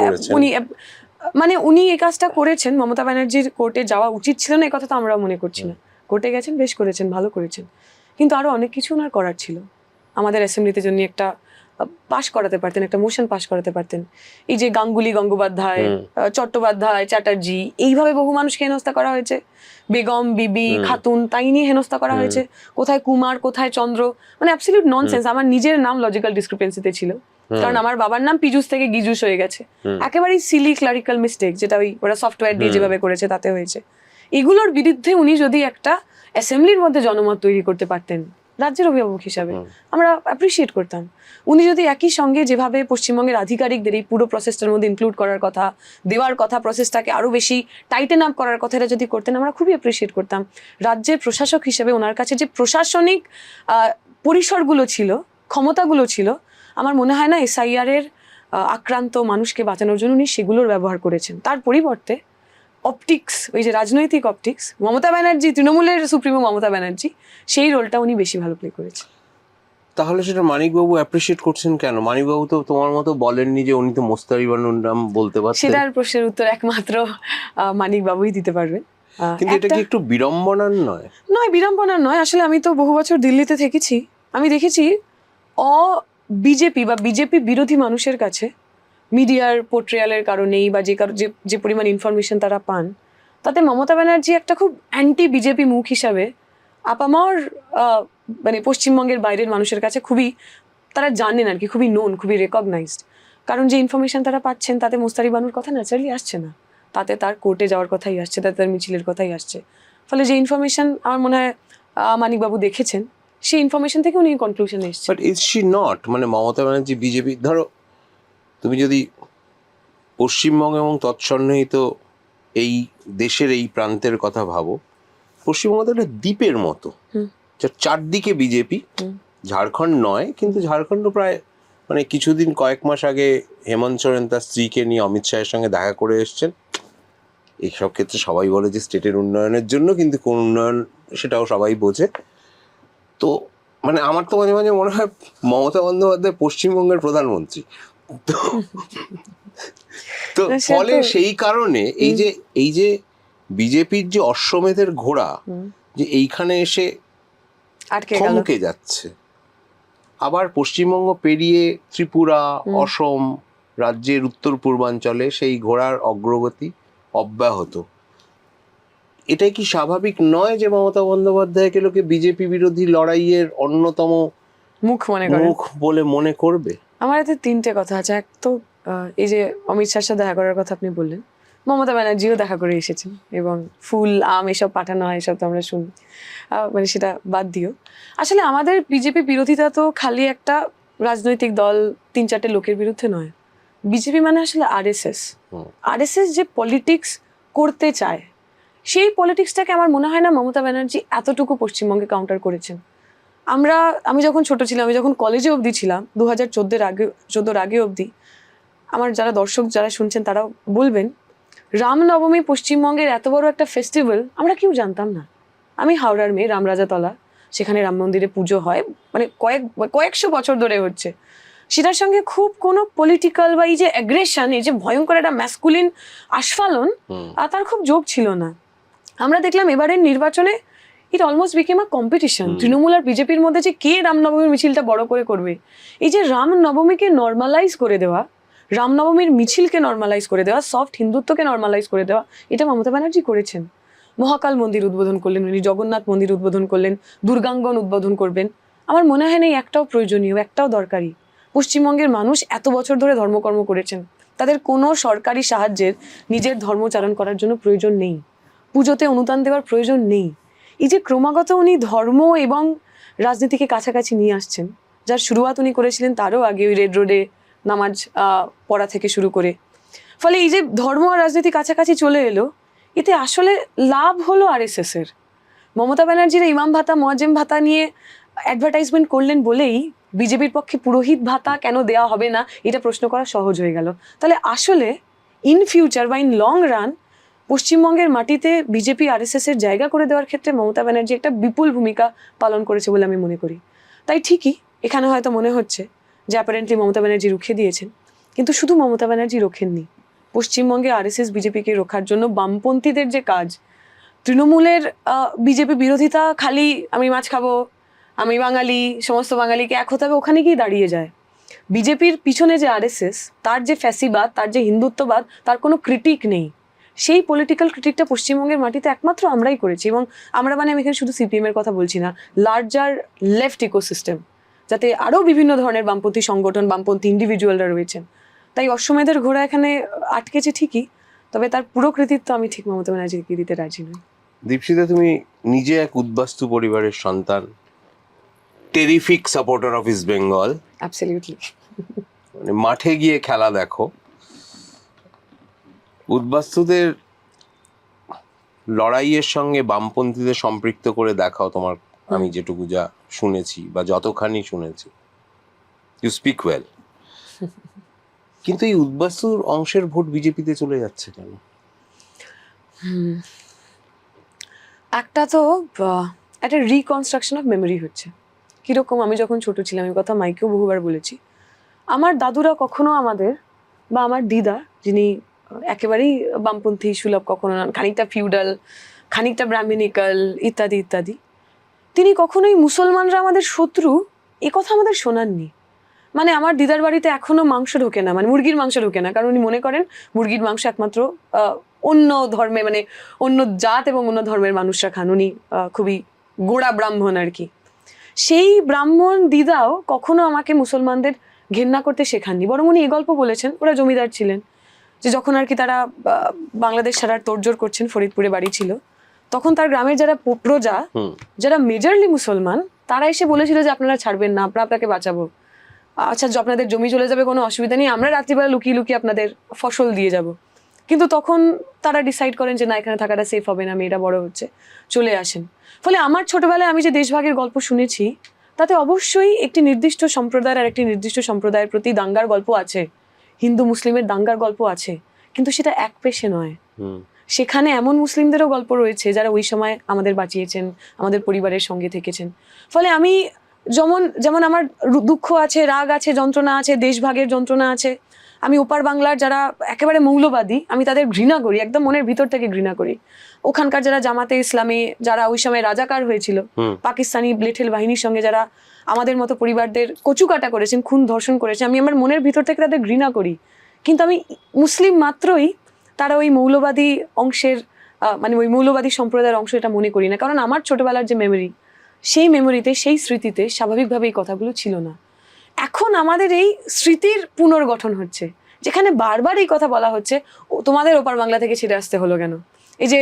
করেছেন। উনি এই কাজটা করেছেন। মমতা ব্যানার্জির কোর্টে যাওয়া উচিত ছিল না, এই কথা তো আমরা মনে করছি না। কোর্টে গেছেন, বেশ করেছেন, ভালো করেছেন, কিন্তু আরো অনেক কিছু ওনার করার ছিল। আমাদের অ্যাসেম্বলিতে জন্য একটা পাশ করাতে পারতেন, একটা মোশন পাশ করাতে পারতেন। এই যে গাঙ্গুলি গঙ্গোপাধ্যায়, চট্টোপাধ্যায়, চ্যাটার্জি, এইভাবে বহু মানুষকে হেনস্থা করা হয়েছে। বেগম বিবি খাতুন, তাই নিয়ে হেনস্থা করা হয়েছে। কোথায় কুমার, কোথায় চন্দ্র, মানে অ্যাবসলিউট ননসেন্স। আমার নিজের নাম লজিক্যাল ডিসক্রিপেন্সিতে ছিল, কারণ আমার বাবার নাম পীযুষ থেকে গিজুস হয়ে গেছে। একেবারেই সিলি ক্লারিক্যাল মিস্টেক, যেটা ওরা সফটওয়্যার দিয়ে যেভাবে করেছে তাতে হয়েছে। এগুলোর বিরুদ্ধে উনি যদি একটা অ্যাসেম্বলির মধ্যে জনমত তৈরি করতে পারতেন রাজ্যের অভিভাবক হিসাবে, আমরা অ্যাপ্রিসিয়েট করতাম। উনি যদি একই সঙ্গে যেভাবে পশ্চিমবঙ্গের আধিকারিকদের এই পুরো প্রসেসটার মধ্যে ইনক্লুড করার কথা, দেওয়ার কথা, প্রসেসটাকে আরো বেশি টাইটেন আপ করার কথা, এটা যদি করতেন আমরা খুবই অ্যাপ্রিসিয়েট করতাম। রাজ্যের প্রশাসক হিসেবে ওনার কাছে যে প্রশাসনিক পরিসরগুলো ছিল, ক্ষমতাগুলো ছিল, আমার মনে হয় না এসআইআর এর আক্রান্ত মানুষকে বাঁচানোর জন্য উনি সেগুলোর ব্যবহার করেছেন। তার পরিবর্তে অপটিক্স, ওই যে রাজনৈতিক অপটিক্স, মমতা ব্যানার্জি, তৃণমূলের সুপ্রিমো মমতা ব্যানার্জি, সেই রোলটা উনি বেশি ভালো প্লে করেছেন। তাহলে সেটা মানিকবাবু অ্যাপ্রিসিয়েট করছেন কেন? মানিকবাবু তো তোমার মতো বলেননি যে উনি তো মোস্তারিবানুর নাম বলতে পারতেন। সেটার প্রশ্নের উত্তর একমাত্র মানিক বাবুই দিতে পারবেন। কিন্তু এটা কি একটু বিড়ম্বনার নয়? নয়, বিড়ম্বনার নয়। আসলে আমি তো বহু বছর দিল্লিতে থেকেছি, আমি দেখেছি বিজেপি বা বিজেপি বিরোধী মানুষের কাছে মিডিয়ার পোর্ট্রেয়ালের কারণেই বা যে পরিমাণ ইনফরমেশন তারা পান, তাতে মমতা ব্যানার্জি একটা খুব অ্যান্টি বিজেপি মুখ হিসাবে আপামর মানে পশ্চিমবঙ্গের বাইরের মানুষের কাছে খুবই, তারা জানেন আর কি, খুবই নোন, খুবই রেকগনাইজড। কারণ যে ইনফরমেশন তারা পাচ্ছেন তাতে মোস্তারিবানুর কথা ন্যাচারালি আসছে না, তাতে তার কোর্টে যাওয়ার কথাই আসছে, তাতে তার মিছিলের কথাই আসছে। ফলে যে ইনফরমেশন আমার মনে হয় মানিকবাবু দেখেছেন, সেই ইনফরমেশন থেকে উনি কনক্লুশনে এসেছেন। বাট ইজ শি নট, মানে মমতা ব্যানার্জি বিজেপি, ধরো তুমি যদি পশ্চিমবঙ্গ এবং তৎসন্নিহিত এই দেশের এই প্রান্তের কথা ভাবো, পশ্চিমবঙ্গ তো একটা দ্বীপের মতো, যার চারদিকে বিজেপি। ঝাড়খণ্ড নয়, কিন্তু ঝাড়খণ্ড প্রায়, মানে কিছুদিন কয়েক মাস আগে হেমন্ত সোরেন তার স্ত্রীকে নিয়ে অমিত শাহের সঙ্গে দেখা করে এসছেন। এইসব ক্ষেত্রে সবাই বলে যে স্টেটের উন্নয়নের জন্য, কিন্তু কোন উন্নয়ন সেটাও সবাই বোঝে। তো মানে আমার তো মাঝে মাঝে মনে হয় মমতা বন্দ্যোপাধ্যায় পশ্চিমবঙ্গের প্রধানমন্ত্রী। তো ফলে সেই কারণে এই যে বিজেপির যে অশ্বমেধের ঘোড়া যে এইখানে এসে থমকে যাচ্ছে, আবার পশ্চিমবঙ্গ পেরিয়ে ত্রিপুরা, অসম রাজ্যের উত্তর পূর্বাঞ্চলে সেই ঘোড়ার অগ্রগতি অব্যাহত। এটাই কি স্বাভাবিক নয় যে মমতা বন্দ্যোপাধ্যায়কে লোকে বিজেপি বিরোধী লড়াইয়ের অন্যতম মুখ বলে মনে করবে? আমার এতে তিনটে কথা আছে। এক তো এই যে অমিত শাহের সাথে দেখা করার কথা আপনি বললেন, মমতা ব্যানার্জিও দেখা করে এসেছেন এবং ফুল আম এসব পাঠানো হয়, এসব তো আমরা শুনি, মানে সেটা বাদ দিও। আসলে আমাদের বিজেপি বিরোধিতা তো খালি একটা রাজনৈতিক দল, 3-4টে লোকের বিরুদ্ধে নয়। বিজেপি মানে আসলে আরএসএস যে পলিটিক্স করতে চায়, সেই পলিটিক্সটাকে আমার মনে হয় না মমতা ব্যানার্জি এতটুকু পশ্চিমবঙ্গে কাউন্টার করেছেন। আমি যখন ছোট ছিলাম, আমি যখন কলেজে অবধি ছিলাম, 2014 আগে অবধি, আমার যারা দর্শক যারা শুনছেন তারাও বলবেন, রামনবমী পশ্চিমবঙ্গের এত বড় একটা ফেস্টিভ্যাল আমরা কেউ জানতাম না। আমি হাওড়ার মেয়ে, রামরাজাতলা, সেখানে রাম মন্দিরে পুজো হয়, মানে কয়েকশো বছর ধরে হচ্ছে। সেটার সঙ্গে খুব কোনো পলিটিক্যাল বা এই যে অ্যাগ্রেশন, এই যে ভয়ঙ্কর একটা ম্যাসকুলিন আস্ফালন, তার খুব যোগ ছিল না। আমরা দেখলাম এবারের নির্বাচনে it almost became a competition, Trinamool আর বিজেপির মধ্যে যে কে রামনবমীর মিছিলটা বড় করে করবে। এই যে রামনবমীকে নর্মালাইজ করে দেওয়া, রামনবমীর মিছিলকে নর্মালাইজ করে দেওয়া, সফট হিন্দুত্বকে নর্মালাইজ করে দেওয়া, এটা মমতা ব্যানার্জি করেছেন। মহাকাল মন্দির উদ্বোধন করলেন উনি, জগন্নাথ মন্দির উদ্বোধন করলেন, দুর্গাঙ্গন উদ্বোধন করবেন। আমার মনে হয় না একটাও প্রয়োজনীয়, একটাও দরকারি। পশ্চিমবঙ্গের মানুষ এত বছর ধরে ধর্মকর্ম করেছেন, তাদের কোনো সরকারি সাহায্যের নিজের ধর্মচারণ করার জন্য প্রয়োজন নেই, পুজোতে অনুদান দেওয়ার প্রয়োজন নেই। এই যে ক্রমাগত উনি ধর্ম এবং রাজনীতিকে কাছাকাছি নিয়ে আসছেন, যার শুরুয়াত উনি করেছিলেন তারও আগে, ওই রেড রোডে নামাজ পড়া থেকে শুরু করে। ফলে এই যে ধর্ম আর রাজনীতি কাছাকাছি চলে এলো, এতে আসলে লাভ হলো আরএসএস এর। মমতা ব্যানার্জিরা ইমাম ভাতা মোয়াজ্জেম ভাতা নিয়ে অ্যাডভার্টাইজমেন্ট করলেন বলেই বিজেপির পক্ষে পুরোহিত ভাতা কেন দেওয়া হবে না এটা প্রশ্ন করা সহজ হয়ে গেল। তাহলে আসলে ইন ফিউচার বা ইন লং রান পশ্চিমবঙ্গের মাটিতে বিজেপি আরএসএস এর জায়গা করে দেওয়ার ক্ষেত্রে মমতা ব্যানার্জি একটা বিপুল ভূমিকা পালন করেছে বলে আমি মনে করি। তাই ঠিকই এখানে হয়তো মনে হচ্ছে যে অ্যাপারেন্টলি মমতা ব্যানার্জি রুখে দিয়েছেন, কিন্তু শুধু মমতা ব্যানার্জি রোখেননি। পশ্চিমবঙ্গে আরএসএস বিজেপিকে রোখার জন্য বামপন্থীদের যে কাজ, তৃণমূলের বিজেপি বিরোধিতা খালি আমি মাছ খাবো, আমি বাঙালি, সমস্ত বাঙালিকে এক হতে হবে, ওখানে গিয়ে দাঁড়িয়ে যায়। বিজেপির পিছনে যে আরএসএস, তার যে ফ্যাসিবাদ, তার যে হিন্দুত্ববাদ, তার কোনো ক্রিটিক নেই। সেই পলিটিক্যাল ক্রিটিকটা পশ্চিমবঙ্গের মাটিতে একমাত্র আমরাই করেছি। এবং আমরা মানে আমি এখানে শুধু সিপিএম এর কথা বলছি না, লার্জার লেফট ইকোসিস্টেম, যাতে আরও বিভিন্ন ধরনের বামপন্থী সংগঠন, বামপন্থী ইন্ডিভিজুয়ালরা রয়েছেন। তাই অশ্বমেধের ঘোড়া এখানে আটকেছে ঠিকই, তবে তার পুরো কৃতিত্ব আমি ঠিক মমতা ব্যানার্জিকে দিতে রাজি নই। দীপশিতা, তুমি নিজে এক উদ্বাস্তু পরিবারের সন্তান, terrific supporter of east Bengal, absolutely. মানে মাঠে গিয়ে খেলা দেখো। উদ্বাস্তুদের লড়াইয়ের সঙ্গে বামপন্থীদের সম্পৃক্ত করে দেখাও তোমার, আমি যেটুকু যা শুনেছি বা যতখানি শুনেছি। You speak well. কিন্তু এই উদ্বাস্তুর অংশের ভোট বিজেপিতে চলে যাচ্ছে কেন? একটা তো একটা রিকনস্ট্রাকশন অফ মেমোরি হচ্ছে। কিরকম, আমি যখন ছোট ছিলাম, এই কথা মাইকেও বহুবার বলেছি, আমার দাদুরা কখনো আমাদের, বা আমার দিদা যিনি একেবারেই বামপন্থী সুলভ কখনো নন, খানিকটা ফিউডাল, খানিকটা ব্রাহ্মণিক্যাল ইত্যাদি ইত্যাদি, তিনি কখনোই মুসলমানরা আমাদের শত্রু এ কথা আমাদের শোনাননি। মানে আমার দিদার বাড়িতে এখনো মাংস ঢোকে না, মানে মুরগির মাংস ঢোকে না, কারণ উনি মনে করেন মুরগির মাংস একমাত্র অন্য ধর্মে, মানে অন্য জাত এবং অন্য ধর্মের মানুষরা খান। উনি খুবই গোড়া ব্রাহ্মণ আর কি। সেই ব্রাহ্মণ দিদাও কখনো আমাকে মুসলমানদের ঘেন্না করতে শেখাননি, বরং উনি এই গল্প বলেছেন, ওরা জমিদার ছিলেন, যে যখন আর কি তারা বাংলাদেশ ছাড়ার তোড়জোড় করছেন, ফরিদপুরে বাড়ি ছিল, তখন তার গ্রামের যারা প্রজা, যারা মেজরলি মুসলমান, তারা এসে বলেছিল যে আপনারা ছাড়বেন না, আমরা আপনাকে বাঁচাবো, আচ্ছা আপনাদের জমি চলে যাবে, কোনো অসুবিধা নেই, আমরা রাত্রিবেলা লুকিয়ে লুকিয়ে আপনাদের ফসল দিয়ে যাব। কিন্তু তখন তারা ডিসাইড করেন যে না, এখানে থাকাটা সেফ হবে না, মেয়েরা বড় হচ্ছে, চলে আসেন। ফলে আমার ছোটবেলায় আমি যে দেশভাগের গল্প শুনেছি, তাতে অবশ্যই একটি নির্দিষ্ট সম্প্রদায়ের আর একটি নির্দিষ্ট সম্প্রদায়ের প্রতি দাঙ্গার গল্প আছে, হিন্দু মুসলিমের দাঙ্গার গল্প আছে, কিন্তু সেটা এক পেশে নয়। সেখানে এমন মুসলিমদেরও গল্প রয়েছে যারা ওই সময় আমাদের বাঁচিয়েছেন, আমাদের পরিবারের সঙ্গে থেকেছেন। ফলে আমি যেমন আমার দুঃখ আছে, রাগ আছে, যন্ত্রণা আছে, দেশভাগের যন্ত্রণা আছে, আমি ওপার বাংলার যারা একেবারে মৌলবাদী, আমি তাদের ঘৃণা করি, একদম মনের ভিতর থেকে ঘৃণা করি। ওখানকার যারা জামাতে ইসলামী, যারা ওই সময় রাজাকার হয়েছিল, পাকিস্তানি ব্লেঠেল বাহিনীর সঙ্গে যারা আমাদের মতো পরিবারদের কচুকাটা করেছেন, খুন ধর্ষণ করেছেন, আমি আমার মনের ভিতর থেকে তাদের ঘৃণা করি। কিন্তু আমি মুসলিম মাত্রই তারা ওই মৌলবাদী অংশের, মানে ওই মৌলবাদী সম্প্রদায়ের অংশ এটা মনে করি না, কারণ আমার ছোটবেলার যে মেমোরি, সেই মেমোরিতে, সেই স্মৃতিতে স্বাভাবিকভাবে এই কথাগুলো ছিল না। এখন আমাদের এই স্মৃতির পুনর্গঠন হচ্ছে, যেখানে বারবার এই কথা বলা হচ্ছে, তোমাদের ওপার বাংলা থেকে ছেড়ে আসতে হলো কেন? এই যে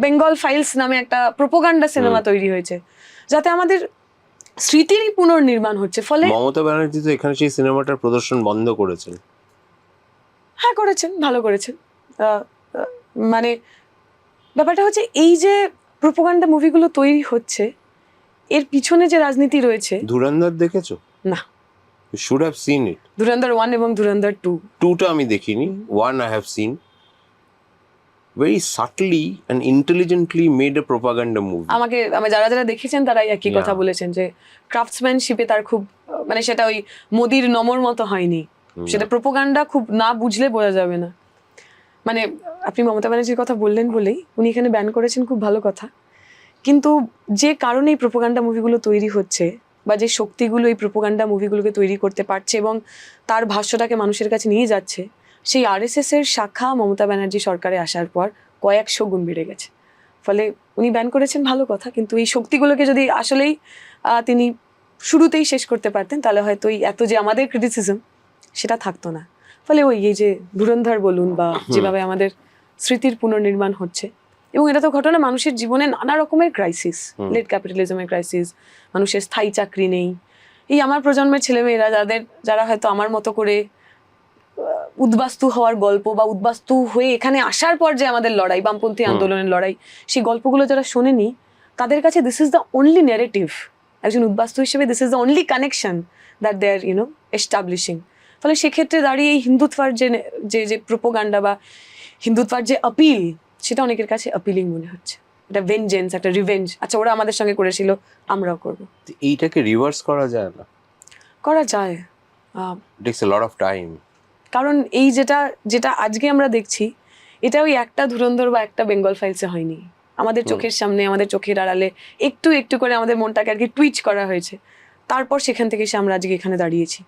বেঙ্গল ফাইলস নামে একটা প্রোপাগান্ডা সিনেমা তৈরি হয়েছে, যাতে আমাদের স্মৃতিরই পুনর্নির্মাণ হচ্ছে। ফলে মমতা ব্যানার্জি তো এখানে সেই সিনেমাটার প্রদর্শন বন্ধ করেছেন। হ্যাঁ করেছেন, ভালো করেছেন। মানে ব্যাপারটা হচ্ছে, এই যে প্রোপাগান্ডা মুভিগুলো তৈরি হচ্ছে, এর পিছনে যে রাজনীতি রয়েছে। ধুরন্ধর দেখেছো? না। You should have seen it. ধুরন্ধর 1 এবং ধুরন্ধর 2। 2টা আমি দেখিনি, 1 I have seen. Very subtly and intelligently made a propaganda movie. আমি যারা যারা দেখেছেন তারাই একই কথা বলেছেন যে ক্রাফটসম্যানশিপে তার খুব, মানে সেটা ওই মোদির নমর মতো হয়নি, সেটা প্রোপাগান্ডা খুব না বুঝলে বোঝা যাবে না। মানে আপনি মমতা ব্যানার্জির কথা বললেন বলেই উনি এখানে ব্যান করেছেন, খুব ভালো কথা। কিন্তু যে কারণে এই প্রোপাগান্ডা মুভিগুলো তৈরি হচ্ছে, বা যে শক্তিগুলো এই প্রোপাগান্ডা মুভিগুলোকে তৈরি করতে পারছে এবং তার ভাষ্যটাকে মানুষের কাছে নিয়ে যাচ্ছে, সেই আরএসএস এর শাখা মমতা ব্যানার্জি সরকারে আসার পর কয়েকশো গুণ বেড়ে গেছে। ফলে উনি ব্যান করেছেন, ভালো কথা, কিন্তু এই শক্তিগুলোকে যদি আসলেই তিনি শুরুতেই শেষ করতে পারতেন, তাহলে হয়তো এত যে আমাদের ক্রিটিসিজম সেটা থাকতো না। ফলে এই যে ধুরন্ধর বলুন, বা যেভাবে আমাদের স্মৃতির পুনর্নির্মাণ হচ্ছে, এবং এটা তো ঘটনা মানুষের জীবনে নানা রকমের ক্রাইসিস, লেট ক্যাপিটালিজমের ক্রাইসিস, মানুষের স্থায়ী চাকরি নেই, এই আমার প্রজন্মের ছেলেমেয়েরা যারা হয়তো আমার মতো করে উদ্বাস্তু হওয়ার গল্প, বা উদ্বাস্তু হয়ে এখানে আসার পর যে আমাদের লড়াই, বামপন্থী আন্দোলনের লড়াই, সেই গল্পগুলো যারা শোনেনি, তাদের কাছে this is the only narrative, একজন উদ্বাস্তু হিসেবে this is the only connection that they are establishing. ফলে সেক্ষেত্রে দাঁড়িয়ে এই হিন্দুত্বার যে প্রোপোগান্ডা বা হিন্দুত্বার যে আপিল, সেটা অনেকের কাছে আপিলিং মনে হচ্ছে। একটা ভেনজেন্স, একটা রিভেঞ্জ, আচ্ছা ওরা আমাদের সঙ্গে করেছিল আমরাও করবো। এইটাকে রিভার্স করা যায় না? করা যায়, tax A lot of time. কারণ এই যেটা আজকে আমরা দেখছি, এটা ওই একটা ধুরন্ধর বা একটা বেঙ্গল ফাইলসে হয়নি। আমাদের চোখের সামনে, আমাদের চোখের আড়ালে একটু একটু করে আমাদের মনটাকে আর কি টুইচ করা হয়েছে। তারপর সেখান থেকে এসে আমরা আজকে এখানে দাঁড়িয়েছি।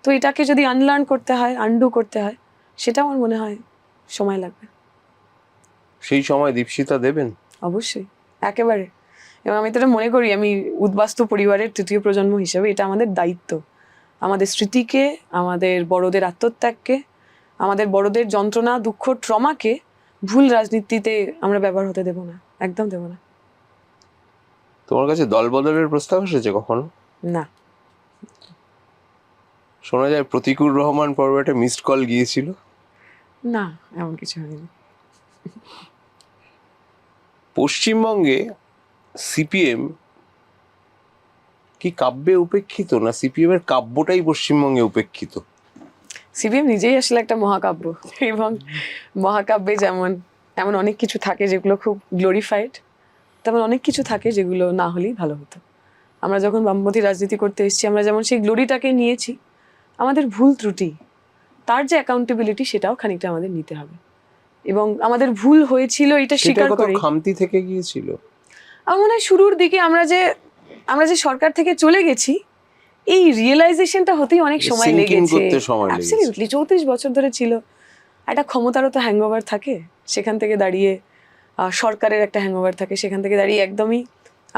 তো এটাকে যদি আনলার্ন করতে হয়, আনডু করতে হয়, সেটা আমার মনে হয় সময় লাগবে। সেই সময় দীপশিতা দেবেন? অবশ্যই, একেবারে। এবং আমি তো এটা মনে করি, আমি উদ্বাস্তু পরিবারের তৃতীয় প্রজন্ম হিসেবে এটা আমাদের দায়িত্ব, আমাদের স্মৃতিকে, আমাদের বড়দের আত্মত্যাগকে, আমাদের বড়দের যন্ত্রণা, দুঃখ, ট্রমাকে ভুল রাজনীতিতে আমরা ব্যবহার হতে দেব না, একদম দেব না। তোমার কাছে দল বদলের প্রস্তাব এসেছে কখনো? না। শোনা যায় প্রতিকুর রহমান পর্বে একটা মিসড কল গিয়েছিল। না, এমন কিছু হয়নি। পশ্চিমবঙ্গে সিপিএম কি কাব্যে উপেক্ষিত, না সিপিএম এর কাব্যটাই পশ্চিমবঙ্গে উপেক্ষিত? সিপিএম নিজেই আসলে একটা মহাকাব্য, এবং মহাকাব্যে যেমন এমন অনেক কিছু থাকে যেগুলো খুব গ্লোরিফাইড, তেমন অনেক কিছু থাকে যেগুলো না হলেই ভালো হতো। আমরা যখন বামপন্থী রাজনীতি করতে এসেছি, আমরা যেমন সেই গ্লোরিটাকে নিয়েছি, আমাদের ভুল ত্রুটি, তার যে অ্যাকাউন্টেবিলিটি, সেটাও খানিকটা আমাদের নিতে হবে। এবং আমাদের ভুল হয়েছিল এটা স্বীকার করে। খামতি থেকে গিয়েছিল আমার মনে হয় শুরুর দিকে আমরা যে সরকার থেকে চলে গেছি, এই রিয়েলাইজেশনটা হতেই অনেক সময় লেগেছে। অ্যাবসলিউটলি 34 বছর ধরে ছিল। একটা ক্ষমতারও তো হ্যাংওভার থাকে, সেখান থেকে দাঁড়িয়ে সরকারের একটা হ্যাংওভার থাকে, সেখান থেকে দাঁড়িয়ে একদমই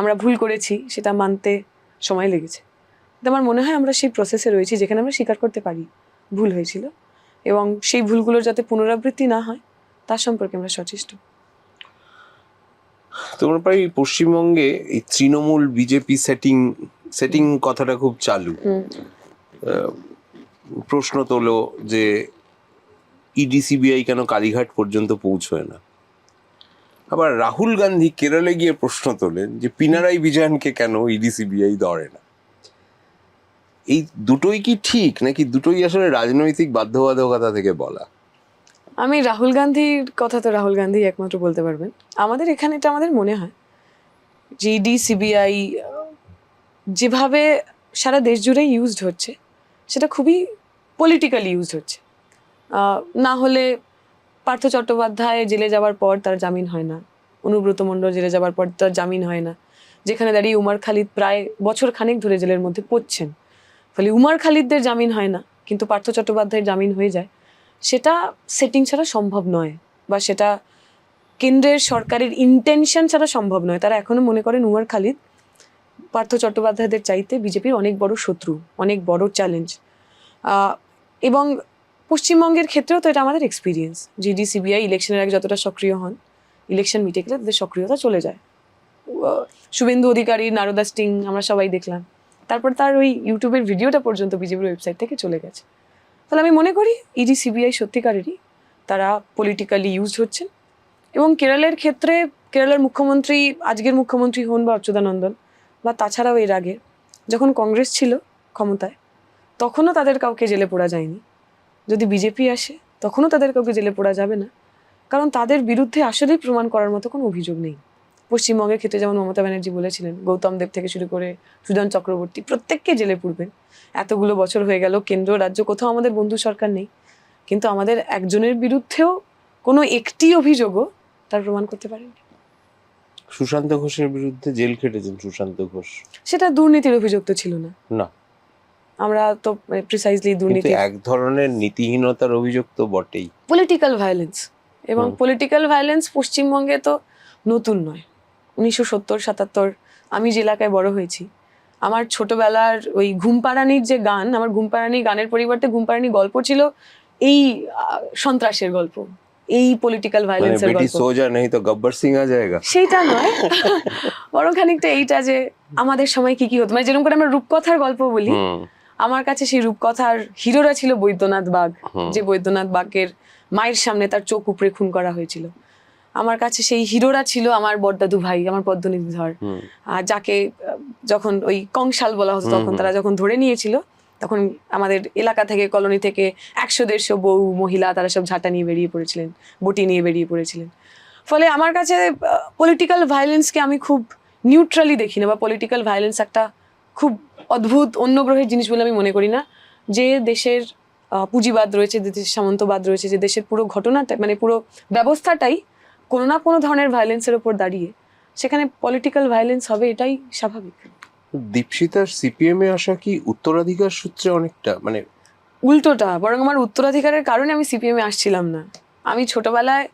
আমরা ভুল করেছি সেটা মানতে সময় লেগেছে। কিন্তু আমার মনে হয় আমরা সেই প্রসেসে রয়েছি যেখানে আমরা স্বীকার করতে পারি ভুল হয়েছিল, এবং সেই ভুলগুলোর যাতে পুনরাবৃত্তি না হয় তার সম্পর্কে আমরা সচেষ্ট। তোমার প্রায় পশ্চিমবঙ্গে এই তৃণমূল বিজেপি সেটিং কথাটা খুব চালু। প্রশ্ন তোলো যে ইডি সিবিআই কেন কালীঘাট পর্যন্ত পৌঁছয় না। আবার রাহুল গান্ধী কেরলে গিয়ে প্রশ্ন তোলেন যে পিনারাই বিজয়নকে কেন ইডি সিবিআই ধরে না। এই দুটোই কি ঠিক, নাকি দুটোই আসলে রাজনৈতিক বাধ্যবাধকতা থেকে বলা? আমি রাহুল গান্ধীর কথা তো রাহুল গান্ধী একমাত্র বলতে পারবেন। আমাদের এখানে এটা আমাদের মনে হয় যে ইডি সিবিআই যেভাবে সারা দেশ জুড়ে ইউজড হচ্ছে, সেটা খুবই পলিটিক্যালি ইউজড হচ্ছে। না হলে পার্থ চট্টোপাধ্যায় জেলে যাওয়ার পর তার জামিন হয় না, অনুব্রত মণ্ডল জেলে যাওয়ার পর তার জামিন হয় না, যেখানে দাঁড়িয়ে উমার খালিদ প্রায় বছর খানেক ধরে জেলের মধ্যে পড়ছেন। ফলে উমার খালিদদের জামিন হয় না কিন্তু পার্থ চট্টোপাধ্যায়ের জামিন হয়ে যায়। সেটা সেটিং ছাড়া সম্ভব নয়, বা সেটা কেন্দ্রের সরকারের ইন্টেনশন ছাড়া সম্ভব নয়। তারা এখনো মনে করেন উমার খালিদ পার্থ চট্টোপাধ্যায়দের চাইতে বিজেপির অনেক বড় শত্রু, অনেক বড় চ্যালেঞ্জ। এবং পশ্চিমবঙ্গের ক্ষেত্রেও তো এটা আমাদের এক্সপিরিয়েন্স। জিডি সিবিআই ইলেকশনের আগে যতটা সক্রিয় হন, ইলেকশন মিটে গেলে তাদের সক্রিয়তা চলে যায়। শুভেন্দু অধিকারী, নারদা স্টিং আমরা সবাই দেখলাম, তারপর তার ওই ইউটিউবের ভিডিওটা পর্যন্ত বিজেপির ওয়েবসাইট থেকে চলে গেছে। তাহলে আমি মনে করি ইডি সিবিআই সত্যিকারেরই তারা পলিটিক্যালি ইউজড হচ্ছেন। এবং কেরলের ক্ষেত্রে কেরলের মুখ্যমন্ত্রী, আজকের মুখ্যমন্ত্রী হন বা অচ্যুতানন্দন, বা তাছাড়াও এর আগে যখন কংগ্রেস ছিল ক্ষমতায়, তখনও তাদের কাউকে জেলে পোড়া যায়নি। যদি বিজেপি আসে তখনও তাদের কাউকে জেলে পোড়া যাবে না, কারণ তাদের বিরুদ্ধে আসলেই প্রমাণ করার মতো কোনো অভিযোগ নেই। পশ্চিমবঙ্গের ক্ষেত্রে যেমন মমতা ব্যানার্জি বলেছিলেন, গৌতম দেব থেকে শুরু করে সুজন চক্রবর্তী প্রত্যেককে জেলে পুরবেন। এতগুলো বছর হয়ে গেল, কেন্দ্র রাজ্য কোথাও আমাদের বন্ধু সরকার নেই, কিন্তু আমাদের একজনের বিরুদ্ধেও কোনো একটি অভিযোগও তার প্রমাণ করতে পারেনি। সুশান্ত ঘোষের বিরুদ্ধে জেল খেটেছেন সুশান্ত ঘোষ, সেটা দুর্নীতির অভিযোগ তো ছিল না। না, আমরা তো প্রিসাইজলি দুর্নীতি, এক ধরনের নীতিহীনতার অভিযোগ তো বটেই। পলিটিক্যাল ভায়োলেন্স, এবং পলিটিক্যাল ভায়োলেন্স পশ্চিমবঙ্গে তো নতুন নয়। 1970-77 আমি যে এলাকায় বড় হয়েছি, আমার ছোটবেলার ওই ঘুমপাড়ানির যে গান, আমার ঘুমপাড়ানি গানের পরিবর্তে ঘুমপাড়ানি গল্প ছিল এই সন্ত্রাসের গল্প, এই পলিটিক্যাল ভায়োলেন্সের গল্প। সোজা নেই তো গব্বর সিং আ জায়গা, সেইটা নয়, বরং খানিকটা এইটা যে আমাদের সময় কি কি হতো, মানে যেরকম করে আমরা রূপকথার গল্প বলি, আমার কাছে সেই রূপকথার হিরোরা ছিল বৈদ্যনাথ বাগ, যে বৈদ্যনাথ বাগের মায়ের সামনে তার চোখ উপড়ে খুন করা হয়েছিল। আমার কাছে সেই হিরোরা ছিল আমার বড়দাদু ভাই, আমার পদ্মনিধি ধর, আর যাকে যখন ওই কংসাল বলা হতো তখন তারা যখন ধরে নিয়েছিল, তখন আমাদের এলাকা থেকে, কলোনি থেকে 100-150 বউ মহিলা তারা সব ঝাঁটা নিয়ে বেরিয়ে পড়েছিলেন, বটি নিয়ে বেরিয়ে পড়েছিলেন। ফলে আমার কাছে পলিটিক্যাল ভায়োলেন্সকে আমি খুব নিউট্রালি দেখি না, বা পলিটিক্যাল ভায়োলেন্স একটা খুব অদ্ভুত অন্য গ্রহের জিনিস বলে আমি মনে করি না। যে দেশের পুঁজিবাদ রয়েছে, যে দেশের সামন্তবাদ রয়েছে, যে দেশের পুরো ঘটনাটা মানে পুরো ব্যবস্থাটাই কোনো না কোনো ধরনের ভায়োলেন্সের ওপর দাঁড়িয়ে, সেখানে পলিটিক্যাল ভায়োলেন্স হবে, এটাই স্বাভাবিক। দীপশিতার সিপিএম এ আসা কি উত্তরাধিকার সূত্রে অনেকটা, মানে উল্টোটা, বরং আমার উত্তরাধিকারের কারণে আমি সিপিএম এ আসছিলাম না। আমি ছোটবেলায়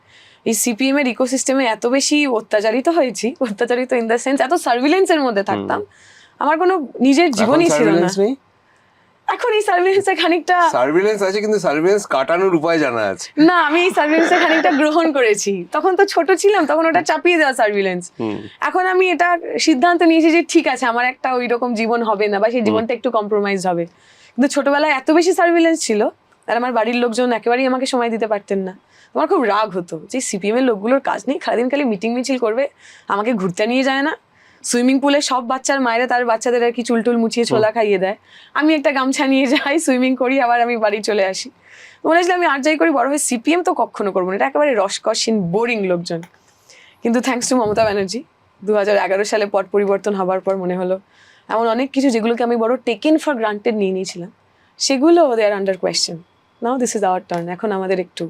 এই সিপিএম এর ইকোসিস্টেমে এত বেশি অত্যাচারিত হয়েছি, অত্যাচারিত ইন দ্য সেন্স এত সার্ভিলেন্সের মধ্যে থাকতাম, আমার কোনো নিজের জীবনই ছিল না। এখন এই সার্ভিলেন্সের খানিকটা সার্ভিলেন্স আছে, কিন্তু সার্ভিলেন্স কাটানোর উপায় জানা আছে না। আমি এই সার্ভিলেন্সের খানিকটা গ্রহণ করেছি, তখন তো ছোট ছিলাম, তখন ওটা চাপিয়ে দেওয়া সার্ভিলেন্স। এখন আমি এটা সিদ্ধান্ত নিয়েছি যে ঠিক আছে, আমার একটা ওই রকম জীবন হবে না, বা সেই জীবনটা একটু কম্প্রোমাইজ হবে। কিন্তু ছোটবেলায় এত বেশি সার্ভিলেন্স ছিল, আর আমার বাড়ির লোকজন একেবারেই আমাকে সময় দিতে পারতেন না। আমার খুব রাগ হতো যে সিপিএম এর লোকগুলোর কাজ নেই, সারাদিন খালি মিটিং মিছিল করবে, আমাকে ঘুরতে নিয়ে যায় না। সুইমিং পুলে সব বাচ্চার মায়েরা তার বাচ্চাদের আর কি চুলটুল মুছিয়ে ছোলা খাইয়ে দেয়, আমি একটা গামছা নিয়ে যাই, সুইমিং করি, আবার আমি বাড়ি চলে আসি। মনে হয়েছিল আমি আর যাই করি, বড় হয়ে সিপিএম তো কখনো করবো না, এটা একেবারে রসকসহীন বোরিং লোকজন। কিন্তু থ্যাঙ্কস টু মমতা ব্যানার্জি 2011 সালে পট পরিবর্তন হবার পর মনে হলো এমন অনেক কিছু যেগুলোকে আমি বড় টেকেন ফর গ্রান্টেড নিয়ে নিয়েছিলাম, সেগুলো they are under question. Now this is our turn, এখন আমাদের একটু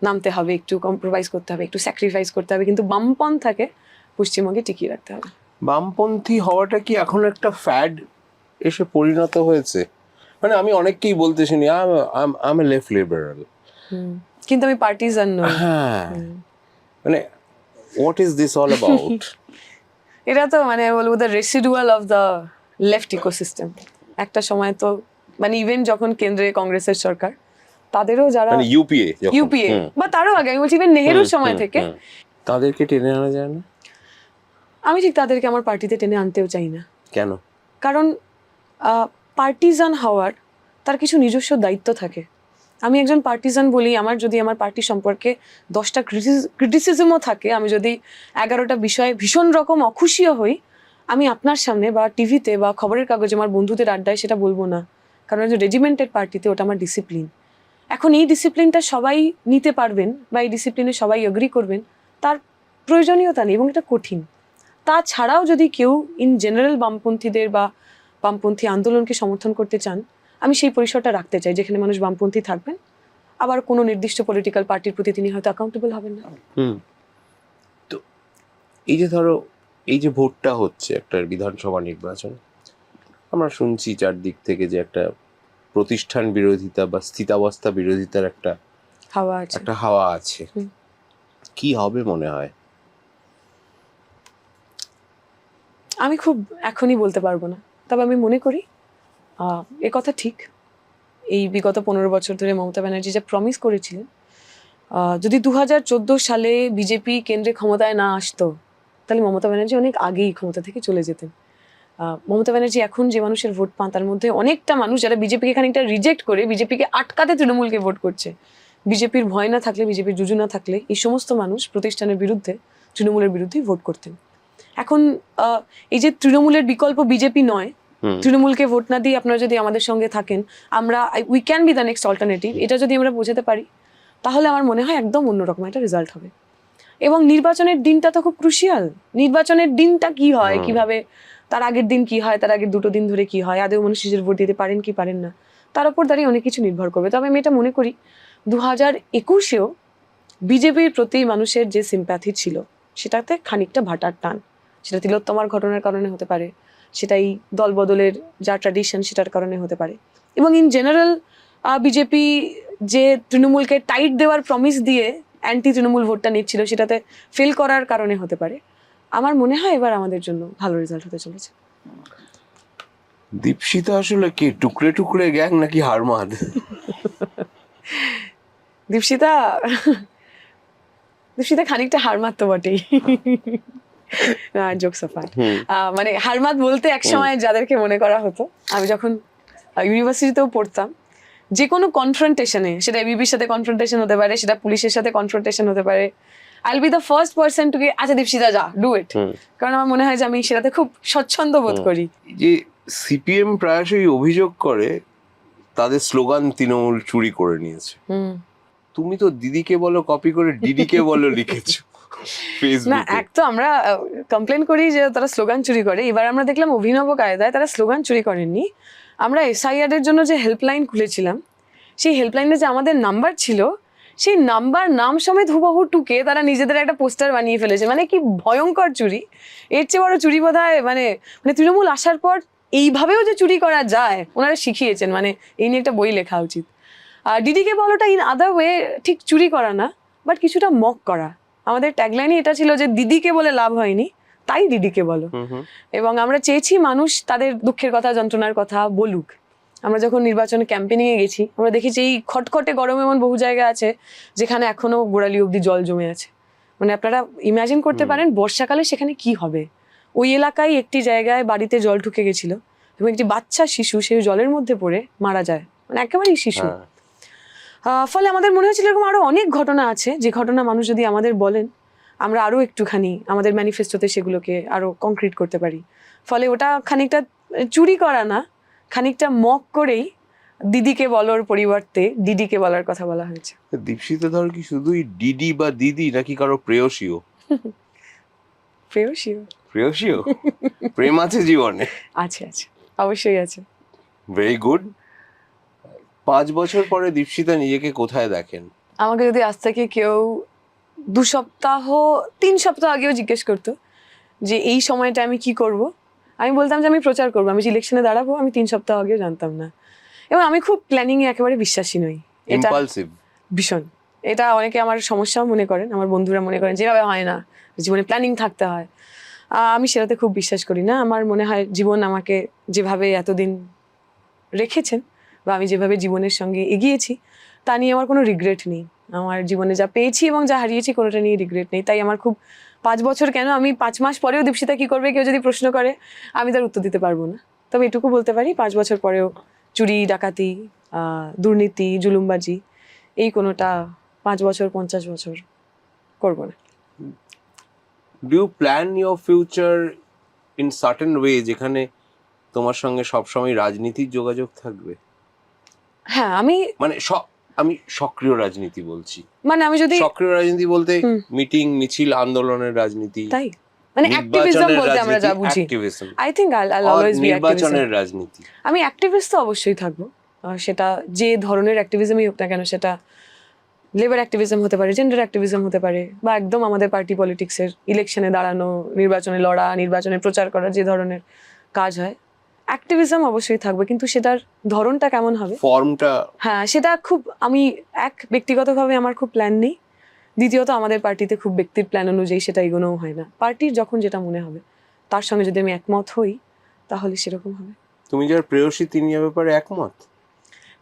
নামতে হবে, একটু কম্প্রোমাইজ করতে হবে, একটু স্যাক্রিফাইস করতে হবে, কিন্তু বামপন্থাকে পশ্চিমবঙ্গে টিকিয়ে রাখতে হবে। বামপন্থী হওয়াটা কি এখন একটা ফ্যাড এসে পরিণত হয়েছে? মানে আমি অনেককেই বলতে শুনি I M A left liberal, কিন্তু আমি পার্টিজান নই। হ্যাঁ, মানে what is this all about? এটা তো মানে বলবো the residual of the left ecosystem. একটা সময় তো মানে ইভেন যখন কেন্দ্রে কংগ্রেসের সরকার, তাদেরও যারা মানে ইউপিএ বা তারও আগে, আমি বলছি ইভেন নেহেরুর সময় থেকে, তাদেরকে টেনে আনা যায় না। আমি ঠিক তাদেরকে আমার পার্টিতে টেনে আনতেও চাই না। কেন? কারণ পার্টিজান হওয়ার তার কিছু নিজস্ব দায়িত্ব থাকে। আমি একজন পার্টিজান বলি, আমার যদি আমার পার্টি সম্পর্কে 10টা ক্রিটিসিজমও থাকে, আমি যদি 11টা বিষয়ে ভীষণ রকম অখুশিও হই, আমি আপনার সামনে বা টিভিতে বা খবরের কাগজে আমার বন্ধুদের আড্ডায় সেটা বলবো না, কারণ একজন রেজিমেন্টেড পার্টিতে ওটা আমার ডিসিপ্লিন। এখন এই ডিসিপ্লিনটা সবাই নিতে পারবেন বা এই ডিসিপ্লিনে সবাই এগ্রি করবেন, তার প্রয়োজনীয়তা নেই, এবং এটা কঠিন। তাছাড়াও যদি কেউ ইন জেনারেল বামপন্থীদের বা বামপন্থী আন্দোলনকে সমর্থন করতে চান, আমি সেই পরিসরটা রাখতে চাই যেখানে মানুষ বামপন্থী থাকবেন, আবার কোনো নির্দিষ্ট পলিটিক্যাল পার্টির প্রতি তিনি হয়তো অ্যাকাউন্টেবল হবেন না। তো এই যে ধরো এই যে ভোটটা হচ্ছে একটা বিধানসভা নির্বাচন, আমরা শুনছি চারদিক থেকে যে একটা প্রতিষ্ঠান বিরোধিতা বা স্থিতাবস্থা বিরোধিতার একটা হাওয়া আছে। কি হবে মনে হয়? আমি খুব এখনই বলতে পারবো না, তবে আমি মনে করি এ কথা ঠিক, এই বিগত 15 বছর ধরে মমতা ব্যানার্জি যা প্রমিস করেছিলেন, যদি 2014 সালে বিজেপি কেন্দ্রে ক্ষমতায় না আসতো, তাহলে মমতা ব্যানার্জি অনেক আগেই ক্ষমতা থেকে চলে যেতেন। মমতা ব্যানার্জি এখন যে মানুষের ভোট পান, তার মধ্যে অনেকটা মানুষ যারা বিজেপিকে খানিকটা রিজেক্ট করে বিজেপিকে আটকাতে তৃণমূলকে ভোট করছে। বিজেপির ভয় না থাকলে, বিজেপির জুজু না থাকলে, এই সমস্ত মানুষ প্রতিষ্ঠানের বিরুদ্ধে, তৃণমূলের বিরুদ্ধেই ভোট করতেন। এখন এই যে তৃণমূলের বিকল্প বিজেপি নয়, তৃণমূলকে ভোট না দিয়ে আপনারা যদি আমাদের সঙ্গে থাকেন, আমরা we can be the next alternative, এটা যদি আমরা বোঝাতে পারি, তাহলে আমার মনে হয় একদম অন্যরকম একটা রেজাল্ট হবে। এবং নির্বাচনের দিনটা তো খুব ক্রুশিয়াল। নির্বাচনের দিনটা কি হয়, কিভাবে, তার আগের দিন কি হয়, তার আগের 2 দিন ধরে কি হয়, আদৌ মানুষ নিজের ভোট দিতে পারেন কি পারেন না, তার উপর দাঁড়িয়ে অনেক কিছু নির্ভর করবে। তবে আমি এটা মনে করি 2021-এও বিজেপির প্রতি মানুষের যে সিম্প্যাথি ছিল, সেটাতে খানিকটা ভাটার টান, সেটা তিলোত্তমার ঘটনার কারণে হতে পারে, সেটাই দল বদলের যা ট্র্যাডিশন সেটার কারণে হতে পারে, এবং ইন জেনারেল বিজেপি যে তৃণমূলকে টাইট দেওয়ার প্রমিস দিয়ে অ্যান্টি তৃণমূল ভোটটা নিচ্ছিল, সেটাতে ফেল করার কারণে হতে পারে। আমার মনে হয় এবার আমাদের জন্য ভালো রেজাল্ট হতে চলেছে। দীপশিতা আসলে কি টুকরে টুকরে গ্যাং নাকি হারমাদ? দীপশিতা খানিকটা হারমাদ তো বটেই। জোকস অ্যাপার্ট, মানে হারমাদ বলতে একসময় যাদেরকে মনে করা হতো, আমি যখন ইউনিভার্সিটিতেও পড়তাম, যে কোনো কনফ্রন্টেশনে, সেটা এবিবির সাথে কনফ্রন্টেশন হতে পারে, সেটা পুলিশের সাথে কনফ্রন্টেশন হতে পারে, আইল B the first person to আচ্ছা দীপশিতা যা ডু ইট, কারণ আমার মনে হয় যে আমি সেটাতে খুব স্বচ্ছন্দ বোধ করি। যে সিপিএম প্রায়শই অভিযোগ করে তাদের স্লোগান তৃণমূল চুরি করে নিয়েছে, তুমি তো দিদিকে বলো কপি করে ডিডিকে বলো লিখেছো না ফেসবুকে। এক তো আমরা কমপ্লেন করি যে তারা স্লোগান চুরি করে, এবার আমরা দেখলাম অভিনব কায়দায় তারা স্লোগান চুরি করেননি। আমরা এসআইআর এর জন্য যে হেল্পলাইন খুলেছিলাম, সেই হেল্পলাইনে যে আমাদের নাম্বার ছিল, সেই নাম্বার নাম সমেত হুবহু টুকে তারা নিজেদের একটা পোস্টার বানিয়ে ফেলেছে। মানে কি ভয়ঙ্কর চুরি! এর চেয়ে বড় চুরি বোধহয় মানে মানে তৃণমূল আসার পর এইভাবেও যে চুরি করা যায় ওনারা শিখিয়েছেন, মানে এই নিয়ে একটা বই লেখা উচিত। আর ডিডিকে বলোটা ইন আদার ওয়ে ঠিক চুরি করা না, বাট কিছুটা মক করা। আমাদের ট্যাগলাইনই এটা ছিল যে দিদিকে বলে লাভ হয়নি, তাই ডিডিকে বলো। এবং আমরা চেয়েছি মানুষ তাদের দুঃখের কথা, যন্ত্রণার কথা বলুক। আমরা যখন নির্বাচনে ক্যাম্পেনিংয়ে গেছি, আমরা দেখেছি এই খটখটে গরম এমন বহু জায়গা আছে যেখানে এখনো গোড়ালি অব্দি জল জমে আছে। মানে আপনারা ইমাজিন করতে পারেন বর্ষাকালে সেখানে কি হবে। ওই এলাকায় একটি জায়গায় বাড়িতে জল ঢুকে গেছিল এবং একটি বাচ্চা শিশু সেই জলের মধ্যে পড়ে মারা যায়, মানে একেবারেই শিশু। ফলে আমাদের মনে হয়েছিল এরকম আরো অনেক ঘটনা আছে, যে ঘটনা মানুষ যদি আমাদের বলেন আমরা আরো একটুখানি আমাদের ম্যানিফেস্টোতে সেগুলোকে আরো কংক্রিট করতে পারি। ফলে ওটা খানিকটা চুরি করা না, খানিকটা মক করেই দিদিকে বলার পরিবর্তে ডিডিকে বলার কথা বলা হয়েছে। দীপশিতা ধর কি শুধুই ডিডি বা দিদি নাকি কারো প্রেয়সীও? প্রেয়সীও প্রেয়সীও প্রেম আছে জীবনে? আছে, আছে, অবশ্যই আছে। Very good. 5 বছর পরে দীপশিতা নিজেকে কোথায় দেখেন? আমাকে যদি আজ থেকে কেউ 2 সপ্তাহ 3 সপ্তাহ আগেও জিজ্ঞেস করতো যে এই সময়টা আমি কি করব, আমি বলতাম যে আমি প্রচার করবো, আমি যে ইলেকশনে দাঁড়াবো, আমি 3 সপ্তাহ আগেও জানতাম না। এবং আমি খুব প্ল্যানিং এ একেবারে বিশ্বাসী নই। এটা ইম্পালসিভ ভীষণ। এটা অনেকে আমার সমস্যাও মনে করেন, আমার বন্ধুরা মনে করেন যেভাবে হয় না, জীবনে প্ল্যানিং থাকতে হয়। আমি সেটাতে খুব বিশ্বাস করি না। আমার মনে হয় জীবন আমাকে যেভাবে এতদিন রেখেছেন বা আমি যেভাবে জীবনের সঙ্গে এগিয়েছি তা নিয়ে আমার কোনো রিগ্রেট নেই। আমার জীবনে যা পেয়েছি এবং যা হারিয়েছি কোনোটা নিয়ে রিগ্রেট নেই। তাই আমার খুব 5 বছর কেন, আমি 5 মাস পরেও দীপশিতা কি করবে কেউ যদি প্রশ্ন করে, আমি তার উত্তর দিতে পারবো না। তবে এটুকু বলতে পারি 5 বছর পরেও চুরি, ডাকাতি, দুর্নীতি, জুলুমবাজি এই কোনোটা 5 বছর 50 বছর করবো না। Do you plan your future in certain way যেখানে তোমার সঙ্গে সবসময় রাজনীতির যোগাযোগ থাকবে? হ্যাঁ, আমি আমি সক্রিয় রাজনীতি বলছি। মানে আমি যদি সক্রিয় রাজনীতি বলতে মিটিং, মিছিল, আন্দোলনের রাজনীতি, তাই মানে অ্যাক্টিভিজম বলতে আমরা যা বুঝি। আই থিংক আইল অলওয়েজ বি নির্বাচনের রাজনীতি। আমি অ্যাক্টিভিস্ট তো অবশ্যই থাকবো, সেটা যে ধরনের অ্যাক্টিভিজমই হোক না কেন, সেটা লেবার অ্যাক্টিভিজম হতে পারে, জেন্ডার অ্যাক্টিভিজম হতে পারে, বা একদম আমাদের পার্টি পলিটিক্সের ইলেকশনে দাঁড়ানো, নির্বাচনে লড়া, নির্বাচনে প্রচার করা, যে ধরনের কাজ হয় অ্যাক্টিভিজম অবশ্যই থাকবে। কিন্তু সেটার ধরনটা কেমন হবে, ফর্মটা, হ্যাঁ সেটা খুব, আমি ব্যক্তিগতভাবে আমার খুব প্ল্যান নেই। দ্বিতীয়ত আমাদের পার্টিতে খুব ব্যক্তির প্ল্যান অনুযায়ী সেটা এগোনোও হয় না। পার্টির যখন যেটা মনে হবে তার সঙ্গে যদি আমি একমত হই তাহলে সেরকম হবে। তুমি যার প্রেয়সী তিনি এ ব্যাপারে একমত?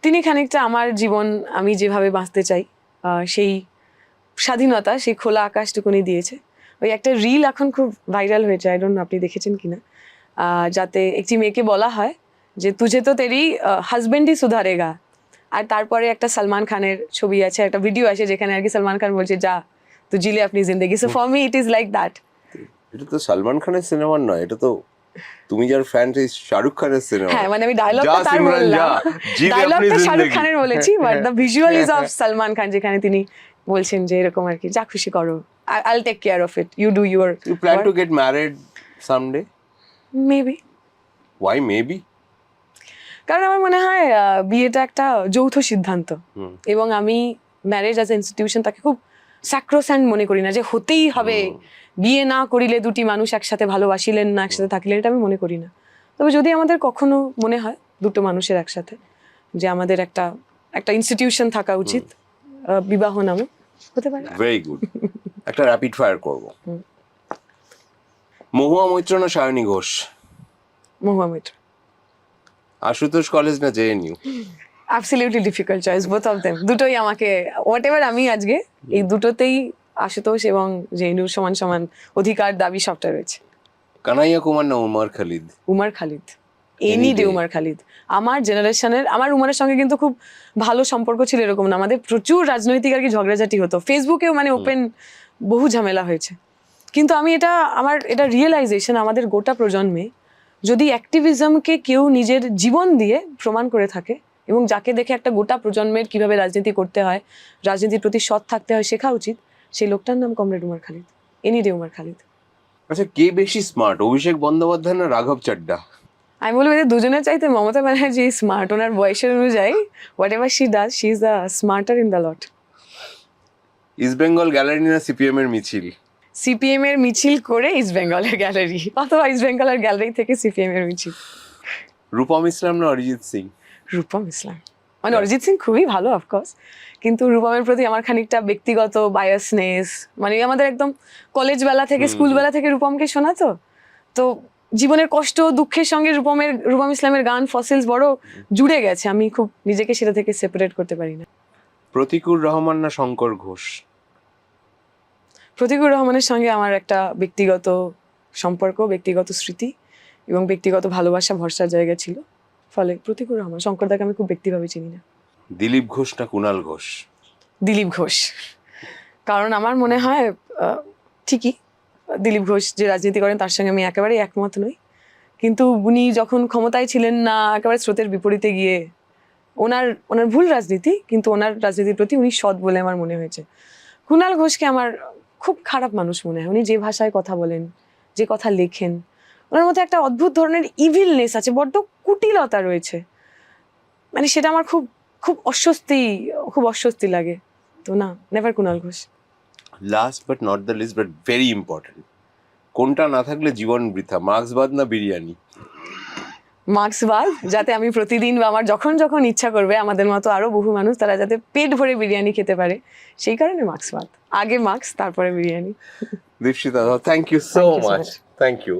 তিনি খানিকটা আমার জীবন আমি যেভাবে বাঁচতে চাই সেই স্বাধীনতা, সেই খোলা আকাশটুকুনি দিয়েছে। ওই একটা রিল এখন খুব ভাইরাল হয়েছে, আই ডোন্ট নো আপনি দেখেছেন কিনা, যাতে একটি মেয়েকে বলা হয় যে তুঝে তো তেরি হাজবেন্ডই সুধারেগা, আর তারপরে একটা সলমান খানের ছবি আছে, একটা ভিডিও আছে যেখানে আর কি সলমান খান বলছে যা তো জিলে আপনি জিন্দগি। So for me it is like that. এটা তো সলমান খানের সিনেমা নয়, এটা তো তুমি যার ফ্যান সেই শাহরুখ খানের সিনেমা। হ্যাঁ মানে আমি ডায়লগটা তার বললাম, ডায়লগটা শাহরুখ খানের বলেছি, but the visual is of Salman Khan, যেখানে তিনি বলছেন যে এরকম আর কি যা খুশি করো, I'll take care of it, you do your You plan to get married someday? Maybe. Why maybe? কারণ আমার মনে হয় বিয়েটা একটা যৌথ সিদ্ধান্ত, এবং আমি ম্যারেজ অ্যাজ এ ইনস্টিটিউশন তাকে খুব স্যাক্রোস্যান্ট মনে করি না যে হতেই হবে, বিয়ে না করিলে দুটি মানুষ একসাথে ভালোবাসিলেন না, একসাথে থাকিলেন, এটা আমি মনে করি না। তবে যদি আমাদের কখনো মনে হয় দুটো মানুষের একসাথে যে আমাদের একটা ইনস্টিটিউশন থাকা উচিত, বিবাহ নামে, হতে পারে। Very good. একটা র্যাপিড ফায়ার করব। মহুয়া মৈত্র না সায়নী ঘোষ? মহুয়া মৈত্র। আশুতোষ কলেজ না JNU? Absolutely difficult choice, both of them. দুটোই আমাকে হোয়াট এভার আমি আজকে এই দুটোতেই আশুতোষ এবং জেএনইউ সমান সমান অধিকার, দাবি সবটা রয়েছে। কানাইয়া কুমার না উমার খালিদ? উমার খালিদ, এনি ডে উমার খালিদ। আমার জেনারেশনের, আমার উমারের সঙ্গে কিন্তু খুব ভালো সম্পর্ক ছিল এরকম না, আমাদের প্রচুর রাজনৈতিক আর কি ঝগড়াঝাটি হতো ফেসবুকেও, মানে ওপেন বহু ঝামেলা হয়েছে। কিন্তু আমি আমার এটা রিয়েলাইজেশন, আমাদের গোটা প্রজন্মে যদি অ্যাক্টিভিজমকে কেউ নিজের জীবন দিয়ে প্রমাণ করে থাকে এবং যাকে দেখে একটা গোটা প্রজন্মের কিভাবে রাজনীতি করতে হয়, রাজনীতির প্রতি সৎ থাকতে হয় শেখা উচিত, সেই লোকটার নাম comrade Umar Khalid, any day Umar Khalid. আচ্ছা, কে বেশি স্মার্ট, অভিষেক বন্দ্যোপাধ্যায় না রাঘব চাড্ডা? আমি বলবো যে দুজনের চাইতে মমতা ব্যানার্জি স্মার্ট, ওনার বয়সের অনুযায়ী what ever she does, she is the smarter in the lot. East Bengal gallery না সিপিএম এর মিছিল? সিপিএম এর মিছিল করে ইস্ট বেঙ্গলের গ্যালারি, অথবা ইস্ট বেঙ্গলের গ্যালারি থেকে সিপিএম এর মিছিল। রূপম ইসলাম না অরিজিৎ সিং? রূপম ইসলাম। মানে অরিজিৎ সিং খুবই ভালো অফকোর্স, কিন্তু রূপমের প্রতি আমার খানিকটা ব্যক্তিগত বায়াসনেস, মানে আমাদের একদম কলেজ বেলা থেকে স্কুল বেলা থেকে রূপমকে শোনা, তো জীবনের কষ্ট দুঃখের সঙ্গে রূপম ইসলামের গান ফসিলস বড় জুড়ে গেছে, আমি খুব নিজেকে সেটা থেকে সেপারেট করতে পারি না। প্রতিকুর রহমান না শঙ্কর ঘোষ? প্রতিকুর রহমানের সঙ্গে আমার একটা ব্যক্তিগত সম্পর্ক, ব্যক্তিগত স্মৃতি এবং ব্যক্তিগত ভালোবাসা ভরসার জায়গা ছিল, ফলে প্রতিকুর রহমান। শঙ্করদাকে আমি খুব ব্যক্তিভাবে চিনি না। দিলীপ ঘোষ না কুণাল ঘোষ? দিলীপ ঘোষ, কারণ আমার মনে হয় ঠিকই দিলীপ ঘোষ যে রাজনীতি করেন তার সঙ্গে আমি একেবারেই একমত নই, কিন্তু উনি যখন ক্ষমতায় ছিলেন না একেবারে স্রোতের বিপরীতে গিয়ে ওনার ভুল রাজনীতি, কিন্তু ওনার রাজনীতির প্রতি উনি সৎ বলে আমার মনে হয়েছে। কুণাল ঘোষকে আমার খুব খারাপ মানুষ মনে হয়। উনি যে ভাষায় কথা বলেন, যে কথা লেখেন, ওনার মধ্যে একটা অদ্ভুত ধরনের ইভিলনেস আছে, বড্ড কুটিলতা রয়েছে, মানে সেটা আমার খুব খুব অস্বস্তি লাগে। তো না, never Kunal Ghosh. Last but not the least but very important, কোনটা না থাকলে জীবন বৃথা, মার্ক্সবাদ না বিরিয়ানি? মার্ক্সবাদ, যাতে আমি প্রতিদিন বা আমার যখন যখন ইচ্ছা করবে, আমাদের মতো আরো বহু মানুষ তারা যাতে পেট ভরে বিরিয়ানি খেতে পারে, সেই কারণে মার্ক্সবাদ। আগে মার্ক্স, তারপরে biryani. Dipshita, thank you so Thank you so much, much. Thank you.